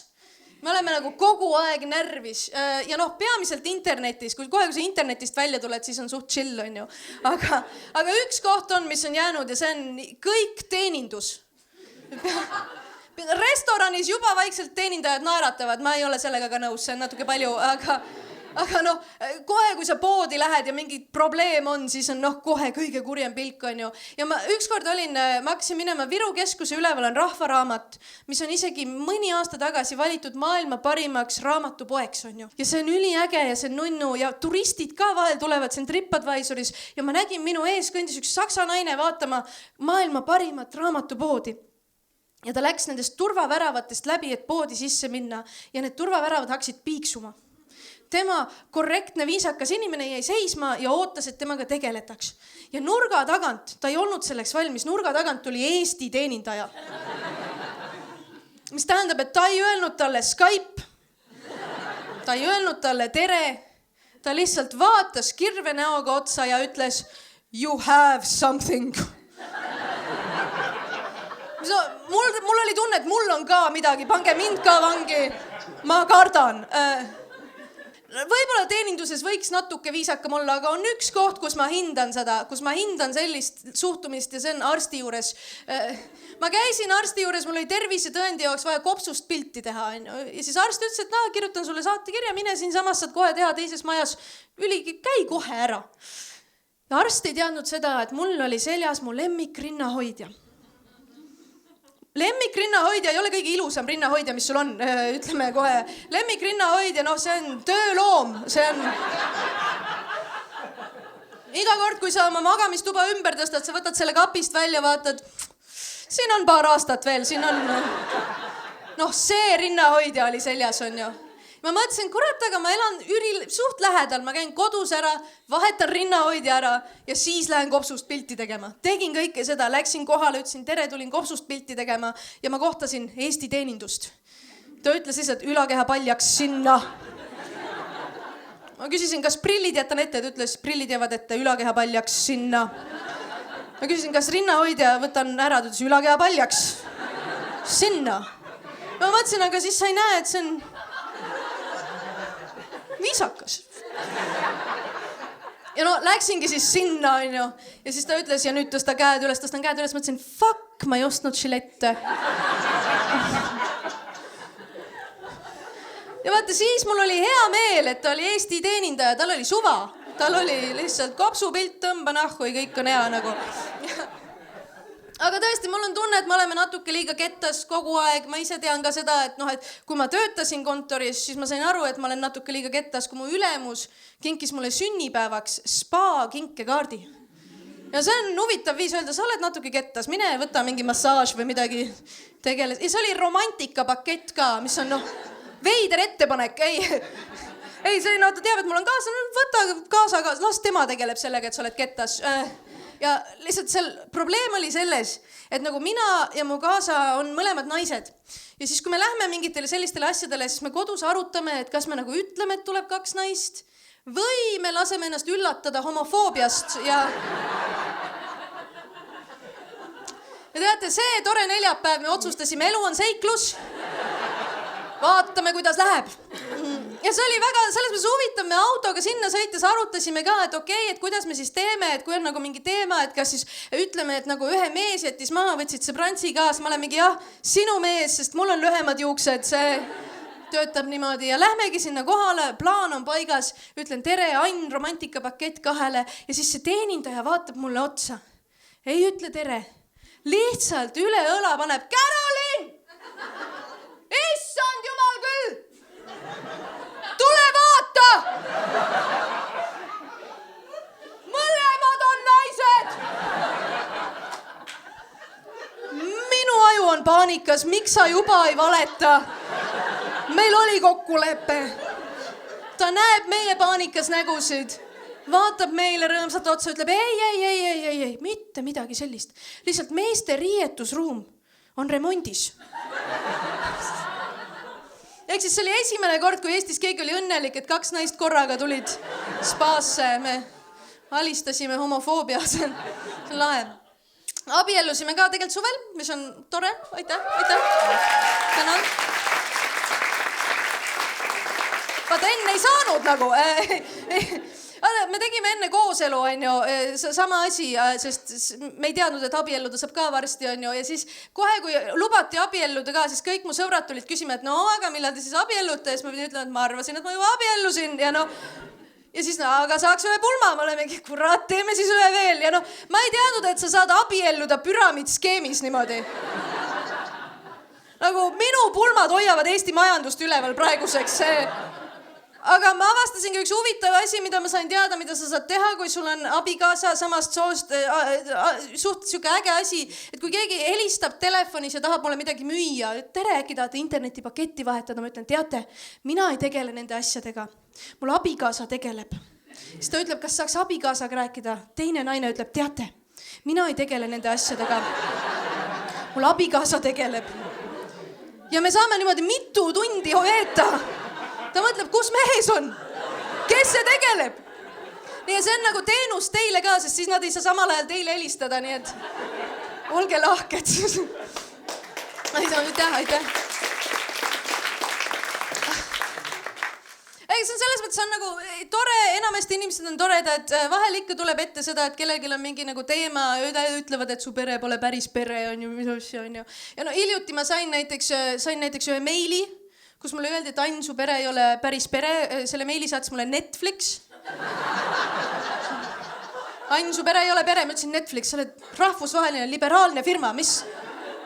Me oleme nagu kogu aeg närvis ja peamiselt internetis, kui sa internetist välja tuled, siis on suht chill, on ju. Aga üks koht on, mis on jäänud ja see on kõik teenindus. Restoranis juba vaikselt teenindajad naeratavad, ma ei ole sellega ka nõus, see on natuke palju, aga kohe, kui sa poodi lähed ja mingi probleem on, siis on kohe kõige kurjem pilk, on ju. Ja ma ükskord ma hakkasin minema Viru keskuse üleval on rahvaraamat, mis on isegi mõni aasta tagasi valitud maailma parimaks raamatupoeks, on ju. Ja see on üliäge ja see on nunnu ja turistid ka vahel tulevad, see on TripAdvisoris ja ma nägin minu ees kõndis üks saksa naine vaatama maailma parimat raamatupoodi. Ja ta läks nendest turvaväravatest läbi, et poodi sisse minna ja need turvaväravad hakkasid piiksuma. Tema korrektne viisakas inimene jäi seisma ja ootas, et temaga tegeletaks. Ja nurga tagant, ta ei olnud selleks valmis, nurga tagant tuli Eesti teenindaja. Mis tähendab, et ta ei öelnud talle Skype, ta ei öelnud talle tere, ta lihtsalt vaatas kirve näoga otsa ja ütles you have something. Mul oli tunne, et mul on ka midagi, pange mind ka vangi, ma kardan. Võib-olla teeninduses võiks natuke viisakam olla, aga on üks koht, kus ma hindan seda, kus ma hindan sellist suhtumist ja see on arsti juures. Ma käisin arsti juures, mul oli tervisetõendi jaoks vaja kopsust pilti teha. Ja siis arst ütles, et kirjutan sulle saatekirja, mine siin samas saad kohe teha teises majas. Käi kohe ära. Ja arst ei teadnud seda, et mul oli seljas mu lemmik rinnahoidja. Lemmik rinnahoidja ei ole kõige ilusam rinnahoidja, mis sul on, ütleme kohe. Lemmik rinnahoidja, see on tööloom, see on... Iga kord, kui sa oma magamistuba ümber tõstad, sa võtad selle kapist välja, vaatad, siin on paar aastat veel, siin on... Noh, see rinnahoidja oli seljas, on ju. Ma mõtlesin, kurat, aga ma elan suht lähedal, ma käin kodus ära, vahetan rinnahoidja ära ja siis lähen kopsust pilti tegema. Tegin kõike seda, läksin kohale, ütlesin tere, tulin kopsust pilti tegema ja ma kohtasin Eesti teenindust. Ta ütles lihtsalt ülakeha paljaks sinna. Ma küsisin, kas prillid jätan ette, ta ütles, prillid jäävad ette, ülakeha paljaks sinna. Ma küsisin, kas rinnahoidja võtan ära, ta ütles, ülakeha paljaks sinna. Ma mõtlesin, aga siis sa ei näe, et see on viisakas. Ja no läksingi siis sinna, on ju. Ja siis ta ütles ja nüüd tõstan käed üles. Mõtlesin, fuck, ma ei ostnud žilette. Ja vaata, siis mul oli hea meel, et ta oli Eesti teenindaja, tal oli suva. Tal oli lihtsalt kopsupilt, tõmba nahku ja kõik on hea nagu. Aga tõesti, mul on tunne, et me oleme natuke liiga kettas kogu aeg. Ma ise tean ka seda, et kui ma töötasin kontoris, siis ma sain aru, et ma olen natuke liiga kettas, kui mu ülemus kinkis mulle sünnipäevaks spa kinkekaardi. Ja see on huvitav viis öelda, sa oled natuke kettas, mine võta mingi massaaž või midagi tegeles. Ja see oli romantikapakett ka, mis on veider ettepanek. Ei, see ta teab, et mul on kaasa, võta kaasa, las tema tegeleb sellega, et sa oled kettas. Ja lihtsalt seal probleem oli selles, et nagu mina ja mu kaasa on mõlemad naised. Ja siis, kui me lähme mingitele sellistele asjadele, siis me kodus arutame, et kas me nagu ütleme, et tuleb 2 naist või me laseme ennast üllatada homofoobiast ja teate, see tore neljapäev me otsustasime, elu on seiklus. Vaatame, kuidas läheb. Ja see oli väga selles mõttes huvitav, me autoga sinna sõites arutasime ka, et okei, et kuidas me siis teeme, et kui on nagu mingi teema, et kas siis ütleme, et nagu ühe mees jättis maha, võtsid sõbrantsi kaas, ma olen mingi sinu mees, sest mul on lühemad juuksed, see töötab niimoodi ja lähmegi sinna kohale, plaan on paigas, ütlen tere, Ain, romantikapakett 2 ja siis see teenindaja vaatab mulle otsa. Ei ütle tere, lihtsalt üle õla paneb Carolin! Issand jumal küll! Tule vaata! Mõlemad on naised! Minu aju on paanikas, miks sa juba ei valeta? Meil oli kokkulepe. Ta näeb meie paanikas nägusid, vaatab meile rõõmsalt otsa, ütleb ei, mitte midagi sellist. Lihtsalt meeste riietusruum on remondis. Ehk siis see oli esimene kord, kui Eestis keegi oli õnnelik, et 2 naist korraga tulid spaasse. Me alistasime homofoobia, see on lahe. Abiellusime ka tegelikult suvel, mis on tore. Aitäh. Tänan. Vaata, enne ei saanud nagu. Me tegime enne kooselu, on ju, sama asi, sest me ei teadnud, et abielluda saab ka varsti, on ju, ja siis kohe, kui lubati abielluda ka, siis kõik mu sõbrad tulid küsima, et no, aga millal te siis abiellute, ja siis ma pidin ütlema, et ma arvasin, et ma juba abiellusin, ja siis, aga saaks ühe pulma, ma olemegi, kurat, teeme siis ühe veel, ja ma ei teadnud, et sa saad abielluda püramiidskeemis niimoodi. Nagu minu pulmad hoiavad Eesti majandust üleval praeguseks, aga ma avastasingi üks huvitav asi, mida ma sain teada, mida sa saad teha, kui sul on abikaasa samast soost, suht siuke äge asi, et kui keegi helistab telefonis ja tahab mulle midagi müüa, tere, äkki tahate internetipaketti vahetada, ma ütlen, teate, mina ei tegele nende asjadega, mul abikaasa tegeleb. Siis ta ütleb, kas saaks abikaasaga rääkida, teine naine ütleb, teate, mina ei tegele nende asjadega, mul abikaasa tegeleb. Ja me saame niimoodi mitu tundi veeta. Ta mõtleb, kus mees on? Kes see tegeleb? Nii, see on nagu teenus teile ka, sest siis nad ei saa samal ajal teile helistada, nii et olge lahked. Aitäh. Ei, see on selles mõttes on nagu tore, enamasti inimesed on toredad, vahel ikka tuleb ette seda, et kellelgi on mingi nagu teema, ütlevad, et su pere pole päris pere, on ju, mis asja, on ju. Ja hiljuti ma sain näiteks ühe meili, kus mulle öeldi, et Ain, su pere ei ole päris pere, selle meili saatis mulle Netflix. Ain, su pere ei ole pere, ma ütlesin Netflix, sa oled rahvusvaheline liberaalne firma, mis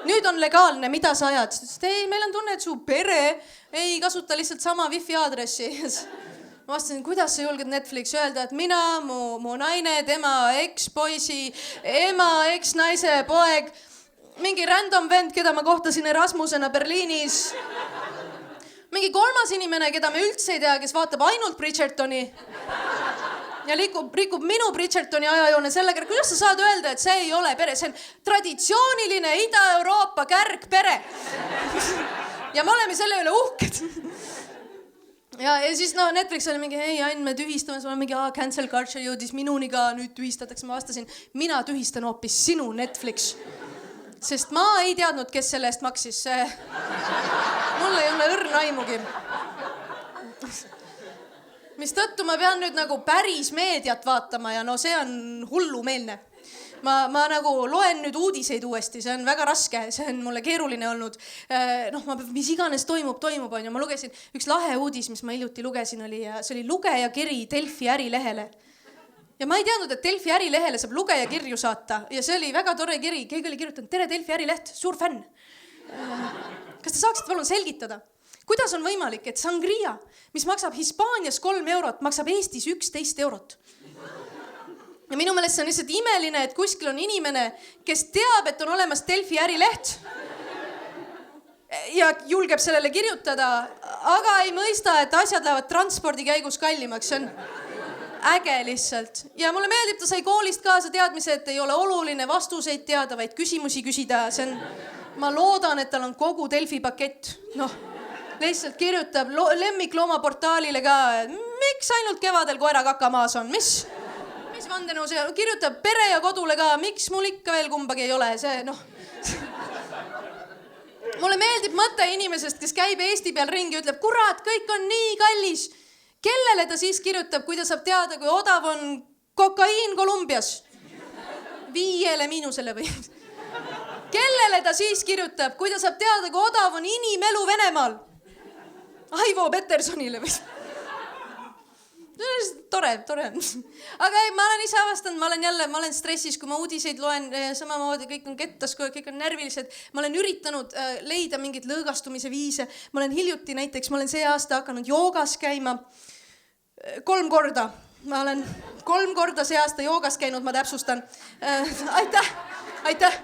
nüüd on legaalne, mida sa ajad? Ei, meil on tunne, et su pere ei kasuta lihtsalt sama wifi aadressi. Ma vastasin, kuidas sa julged Netflix öelda, et mina, mu naine, tema ekspoisi, ema, eksnaise, poeg. mingi random vend, keda ma kohtasin Erasmusena Berliinis. Mingi kolmas inimene, keda me üldse ei tea, kes vaatab ainult Bridgertoni. Ja rikub minu Bridgertoni ajajoone sellega, kuidas sa saad öelda, et see ei ole pere, see on traditsiooniline Ida-Euroopa kärgpere. Ja me oleme selle üle uhked. Ja siis Netflix oli mingi, hei Ain, me tühistame, sul on mingi cancel culture jõudis minuni ka, nüüd tühistatakse. Ma vastasin, mina tühistan hoopis sinu Netflix. Sest ma ei teadnud, kes selle eest maksis. Mul ei ole õrna aimugi. Mis tõttu ma pean nüüd nagu päris meediat vaatama ja see on hullumeelne. Ma nagu loen nüüd uudiseid uuesti, see on väga raske, see on mulle keeruline olnud. Mis iganes toimub, on ju. Ma lugesin üks lahe uudis, mis ma hiljuti lugesin, see oli lugejakiri Delfi ärilehele. Ja ma ei teadnud, et Delfi ärilehele saab lugejakirju saata ja see oli väga tore kiri. Keegi oli kirjutanud, tere Delfi ärileht, suur fänn. Kas te saaksite palun selgitada? Kuidas on võimalik, et sangria, mis maksab Hispaanias 3 eurot, maksab Eestis 11 eurot? Ja minu meelest see on lihtsalt imeline, et kuskil on inimene, kes teab, et on olemas Delfi ärileht ja julgeb sellele kirjutada, aga ei mõista, et asjad lähevad transpordi käigus kallimaks. See on äge lihtsalt. Ja mulle meeldib, ta sai koolist kaasa teadmise, et ei ole oluline vastuseid teada, vaid küsimusi küsida. Ma loodan, et tal on kogu Delfi pakett. Lihtsalt kirjutab lemmiklooma portaalile ka, miks ainult kevadel koera kakamaas on, mis vandenõu see kirjutab Pere ja Kodule ka, miks mul ikka veel kumbagi ei ole, Mulle meeldib mõte inimesest, kes käib Eesti peal ringi ja ütleb, kurat, kõik on nii kallis. Kellele ta siis kirjutab, kui ta saab teada, kui odav on kokaiin Kolumbias? 5 miinusele või? Kellele ta siis kirjutab, kui ta saab teada, kui odav on inimelu Venemaal? Aivo Petersonile või? Tore. Aga ei, ma olen ise avastanud, ma olen stressis, kui ma uudiseid loen, samamoodi kõik on kettas, kõik on närvilised. Ma olen üritanud leida mingit lõõgastumise viise. Ma olen hiljuti näiteks, ma olen see aasta hakanud joogas käima 3 korda. Ma olen 3 korda see aasta joogas käinud, ma täpsustan. Aitäh.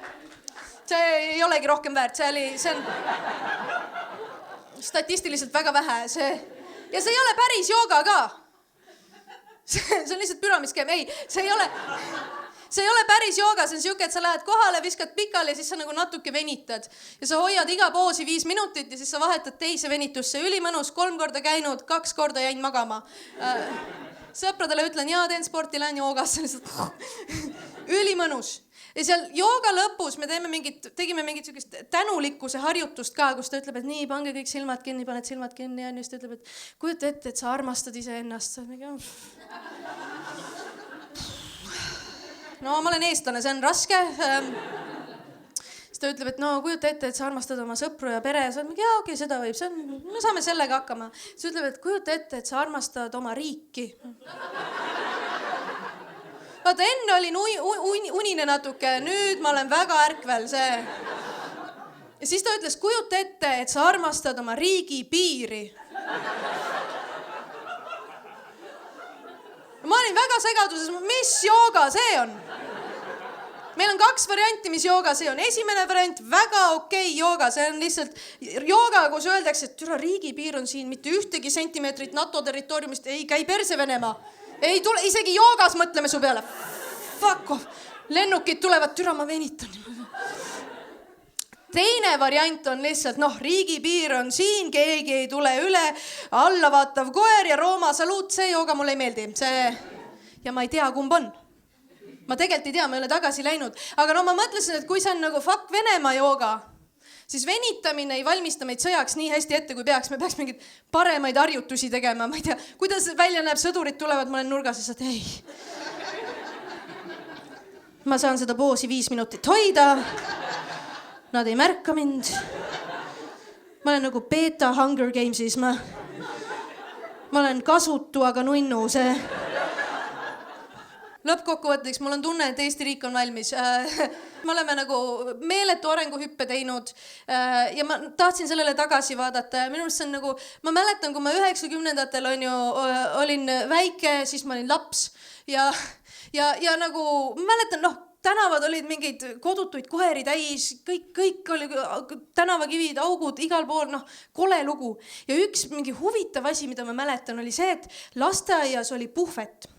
See ei olegi rohkem väärt, see on statistiliselt väga vähe. Ja see ei ole päris jooga ka. See on lihtsalt püramiskeem. Ei, see ei ole päris jooga, see on siuke, et sa lähed kohale, viskad pikali ja siis sa nagu natuke venitad. Ja sa hoiad iga poosi 5 minutit ja siis sa vahetad teise venitusse. Ülimõnus, 3 korda käinud, 2 korda jäin magama. Sõpradele ütlen, jaa, teen sporti, lähen joogasse. Ülimõnus. Ja seal jooga lõpus me tegime mingit sellist tänulikkuse harjutust ka, kus ta ütleb, et nii, pange kõik silmad kinni, paned silmad kinni ja siis ta ütleb, et kujuta ette, et sa armastad ise ennast. No ma olen eestlane, see on raske. Siis ta ütleb, et no kujuta ette, et sa armastad oma sõpru ja pere. Sa oled, jaa, okei, seda võib, me saame sellega hakkama. Siis ütleb, et kujuta ette, et sa armastad oma riiki. Vaata, enne olin unine natuke, nüüd ma olen väga ärkvel. Ja siis ta ütles, kujuta ette, et sa armastad oma riigi piiri. Ma olin väga segaduses, mis jooga see on? Meil on 2 varianti, mis jooga see on. Esimene variant, väga okei jooga. See on lihtsalt jooga, kus öeldakse, et türa riigipiir on siin, mitte ühtegi sentimeetrit NATO territooriumist, ei käi perse Venemaa. Ei tule, isegi joogas mõtleme su peale. Fuck off. Lennukid tulevad, türa ma venitan. Teine variant on lihtsalt, riigipiir on siin, keegi ei tule üle, alla vaatav koer ja Rooma saluut, see jooga mulle ei meeldi. Ja ma ei tea, kumb on. Ma tegelikult ei tea, ma ei ole tagasi läinud. Aga ma mõtlesin, et kui see on nagu fuck Venemaa jooga, siis venitamine ei valmista meid sõjaks nii hästi ette, kui peaks. Me peaks mingid paremaid harjutusi tegema. Ma ei tea, kuidas välja näeb, sõdurid tulevad, ma olen nurgas ja saad, ei. Ma saan seda poosi 5 minutit hoida. Nad ei märka mind. Ma olen nagu beta Hunger Gamesis. Ma olen kasutu, aga nunnu. Lõppkokkuvõtteks, mul on tunne, et Eesti riik on valmis. Me oleme nagu meeletu arenguhüppe teinud ja ma tahtsin sellele tagasi vaadata ja minu arust see on nagu, ma mäletan, kui ma 90-ndatel olin väike, siis ma olin laps ja nagu mäletan, tänavad olid mingeid kodutuid koeri täis, kõik oli tänavakivid, augud, igal pool, kole lugu. Ja üks mingi huvitav asi, mida ma mäletan, oli see, et lasteaias oli puhvet.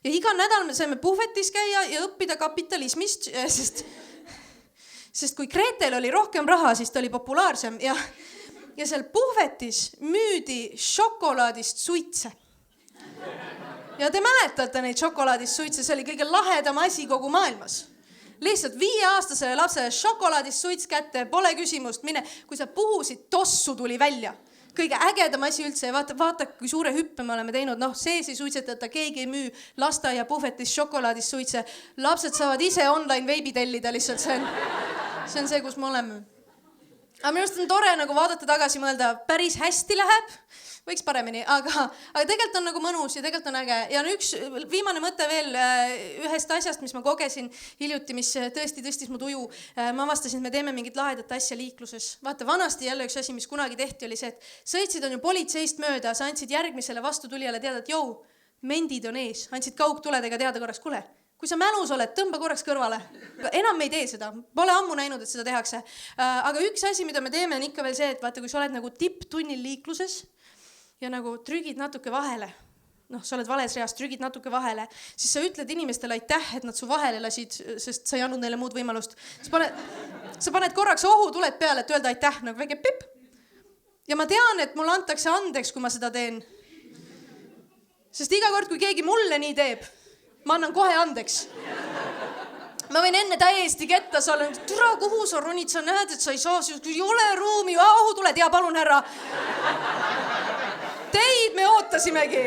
Ja iga nädal me saime puhvetis käia ja õppida kapitalismist, sest kui Gretel oli rohkem raha, siis ta oli populaarsem ja seal puhvetis müüdi šokolaadist suitse. Ja te mäletate neid šokolaadist suitse, see oli kõige lahedam asi kogu maailmas. Lihtsalt 5-aastasele lapsele šokolaadist suits kätte, pole küsimust, mine. Kui sa puhusid, tossu tuli välja. Kõige ägedam asi üldse ja vaata, kui suure hüppe me oleme teinud. Sees ei suitsetata, keegi ei müü lasteaia puhvetis šokolaadist suitse. Lapsed saavad ise online veebi tellida lihtsalt, see on see, kus me oleme. Aga minu arust on tore vaadata tagasi mõelda, päris hästi läheb. Võiks paremini, aga tegelikult on mõnus ja tegelikult on äge. Ja üks viimane mõte veel ühest asjast, mis ma kogesin hiljuti, mis tõesti tõstis mu tuju. Ma avastasin, et me teeme mingit lahedat asja liikluses. Vaata, vanasti jälle üks asi, mis kunagi tehti, oli see, et sõitsid on ju politseist mööda, sa andsid järgmisele vastutulijale teada, et jou, mendid on ees. Andsid kaugtuledega teada korraks, kuule, kui sa mälus oled, tõmba korraks kõrvale. Enam me ei tee seda. Pole ammu näinud, et seda tehakse. Aga üks asi, mida me teeme, on ikka veel see, et vaata, kui sa oled tipptunnil liikluses ja trügid natuke vahele, sa oled vales reas, trügid natuke vahele, siis sa ütled inimestele aitäh, et nad su vahele lasid, sest sa ei andnud neile muud võimalust. Sa paned korraks ohutuled peale, et öelda aitäh, väike pip. Ja ma tean, et mulle antakse andeks, kui ma seda teen. Sest iga kord, kui keegi mulle nii teeb, ma annan kohe andeks. Ma võin enne täiesti ketta, sa olen, türa, kuhu sa ronid, sa näed, et sa ei saa, ei ole ruumi, ohutuled, ja palun härra. Teid me ootasimegi.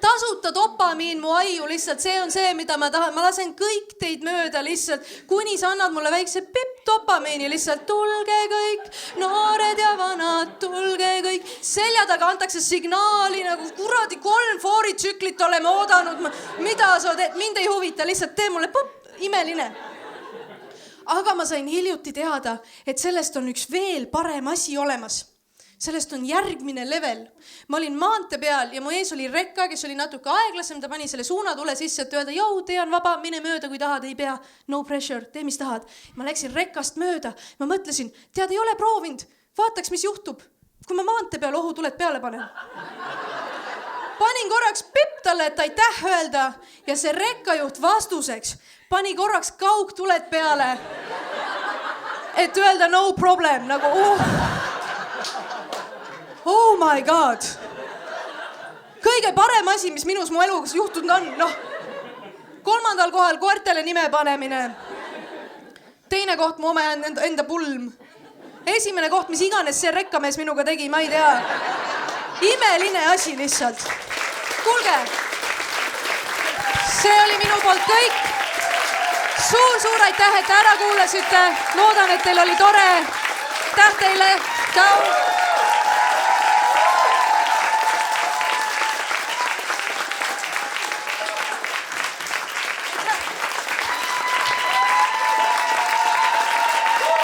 Tasuta dopamiin mu aju lihtsalt, see on see, mida ma tahan. Ma lasen kõik teid mööda lihtsalt, kuni sa annad mulle väikse pipp dopamiini lihtsalt. Tulge kõik, noored ja vanad, tulge kõik. Selja taga antakse signaali, kuradi 3 fooritsüklit oleme oodanud. Mida sa teed? Mind ei huvita, lihtsalt tee mulle pupp, imeline. Aga ma sain hiljuti teada, et sellest on üks veel parem asi olemas. Sellest on järgmine level. Ma olin maantee peal ja mu ees oli rekka, kes oli natuke aeglasem, ta pani selle suunatule sisse, et öelda, jou, tee on vaba, mine mööda, kui tahad, ei pea, no pressure, tee, mis tahad. Ma läksin rekkast mööda, ma mõtlesin, tead, ei ole proovinud, vaataks, mis juhtub, kui ma maantee peal ohutuled peale panen. Panin korraks pipp talle, et aitäh öelda ja see rekkajuht vastuseks pani korraks kaugtuled peale, et öelda no problem, Oh my God. Kõige parem asi, mis minus mu elus juhtunud on, 3. kohal koertele nime panemine. 2. koht mu oma enda pulm. 1. koht, mis iganes see rekkamees minuga tegi, ma ei tea. Imeline asi lihtsalt. Kuulge, see oli minu poolt kõik. Suur aitäh, et ära kuulasite. Loodan, et teil oli tore. Täh teile. Ciao.